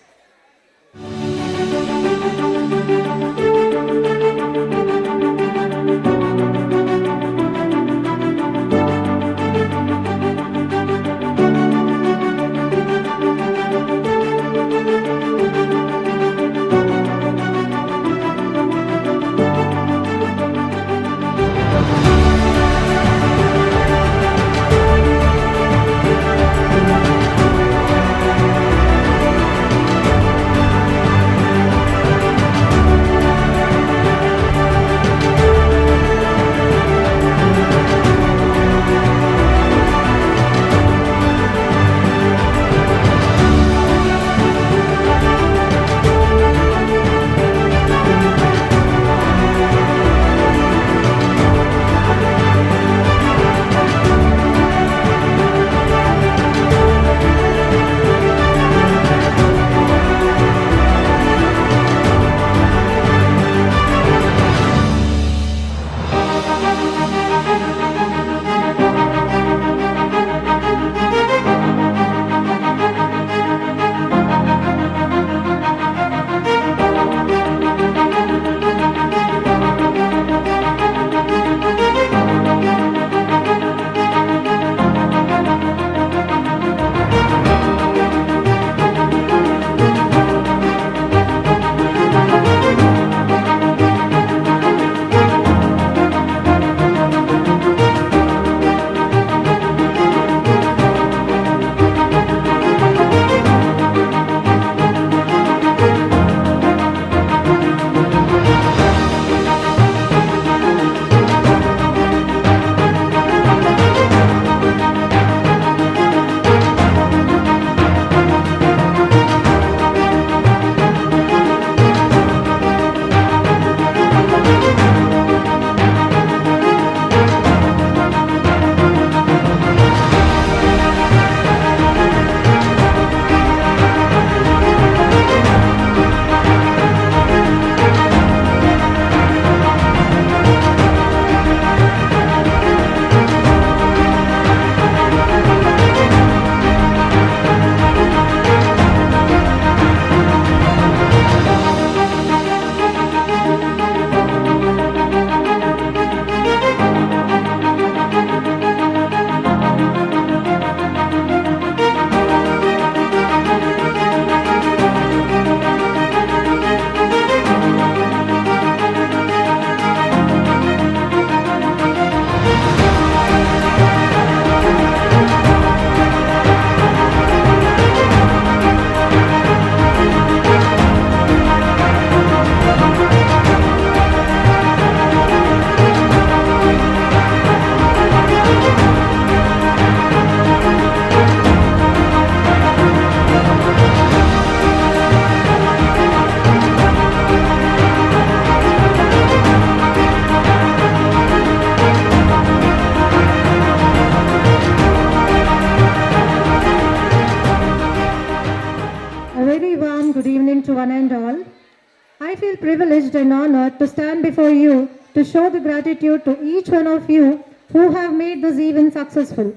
I feel privileged and honored to stand before you to show the gratitude to each one of you who have made this event successful.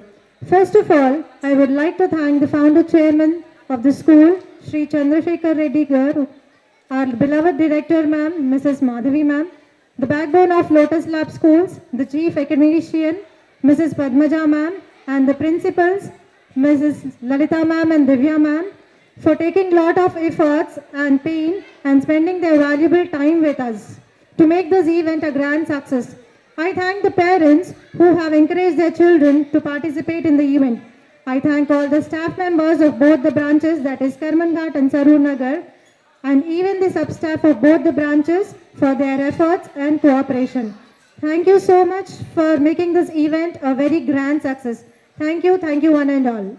First of all, I would like to thank the founder chairman of the school, Sri Chandrasekhar Reddy Garu, our beloved director ma'am, Mrs. Madhavi ma'am, the backbone of Lotus Lab Schools, the chief academician, Mrs. Padmaja ma'am, and the principals, Mrs. Lalita ma'am and Divya ma'am, for taking lot of efforts and pain and spending their valuable time with us to make this event a grand success. I thank the parents who have encouraged their children to participate in the event. I thank all the staff members of both the branches, that is Karmanghat and Sarur Nagar, and even the sub-staff of both the branches for their efforts and cooperation. Thank you so much for making this event a very grand success. Thank you one and all.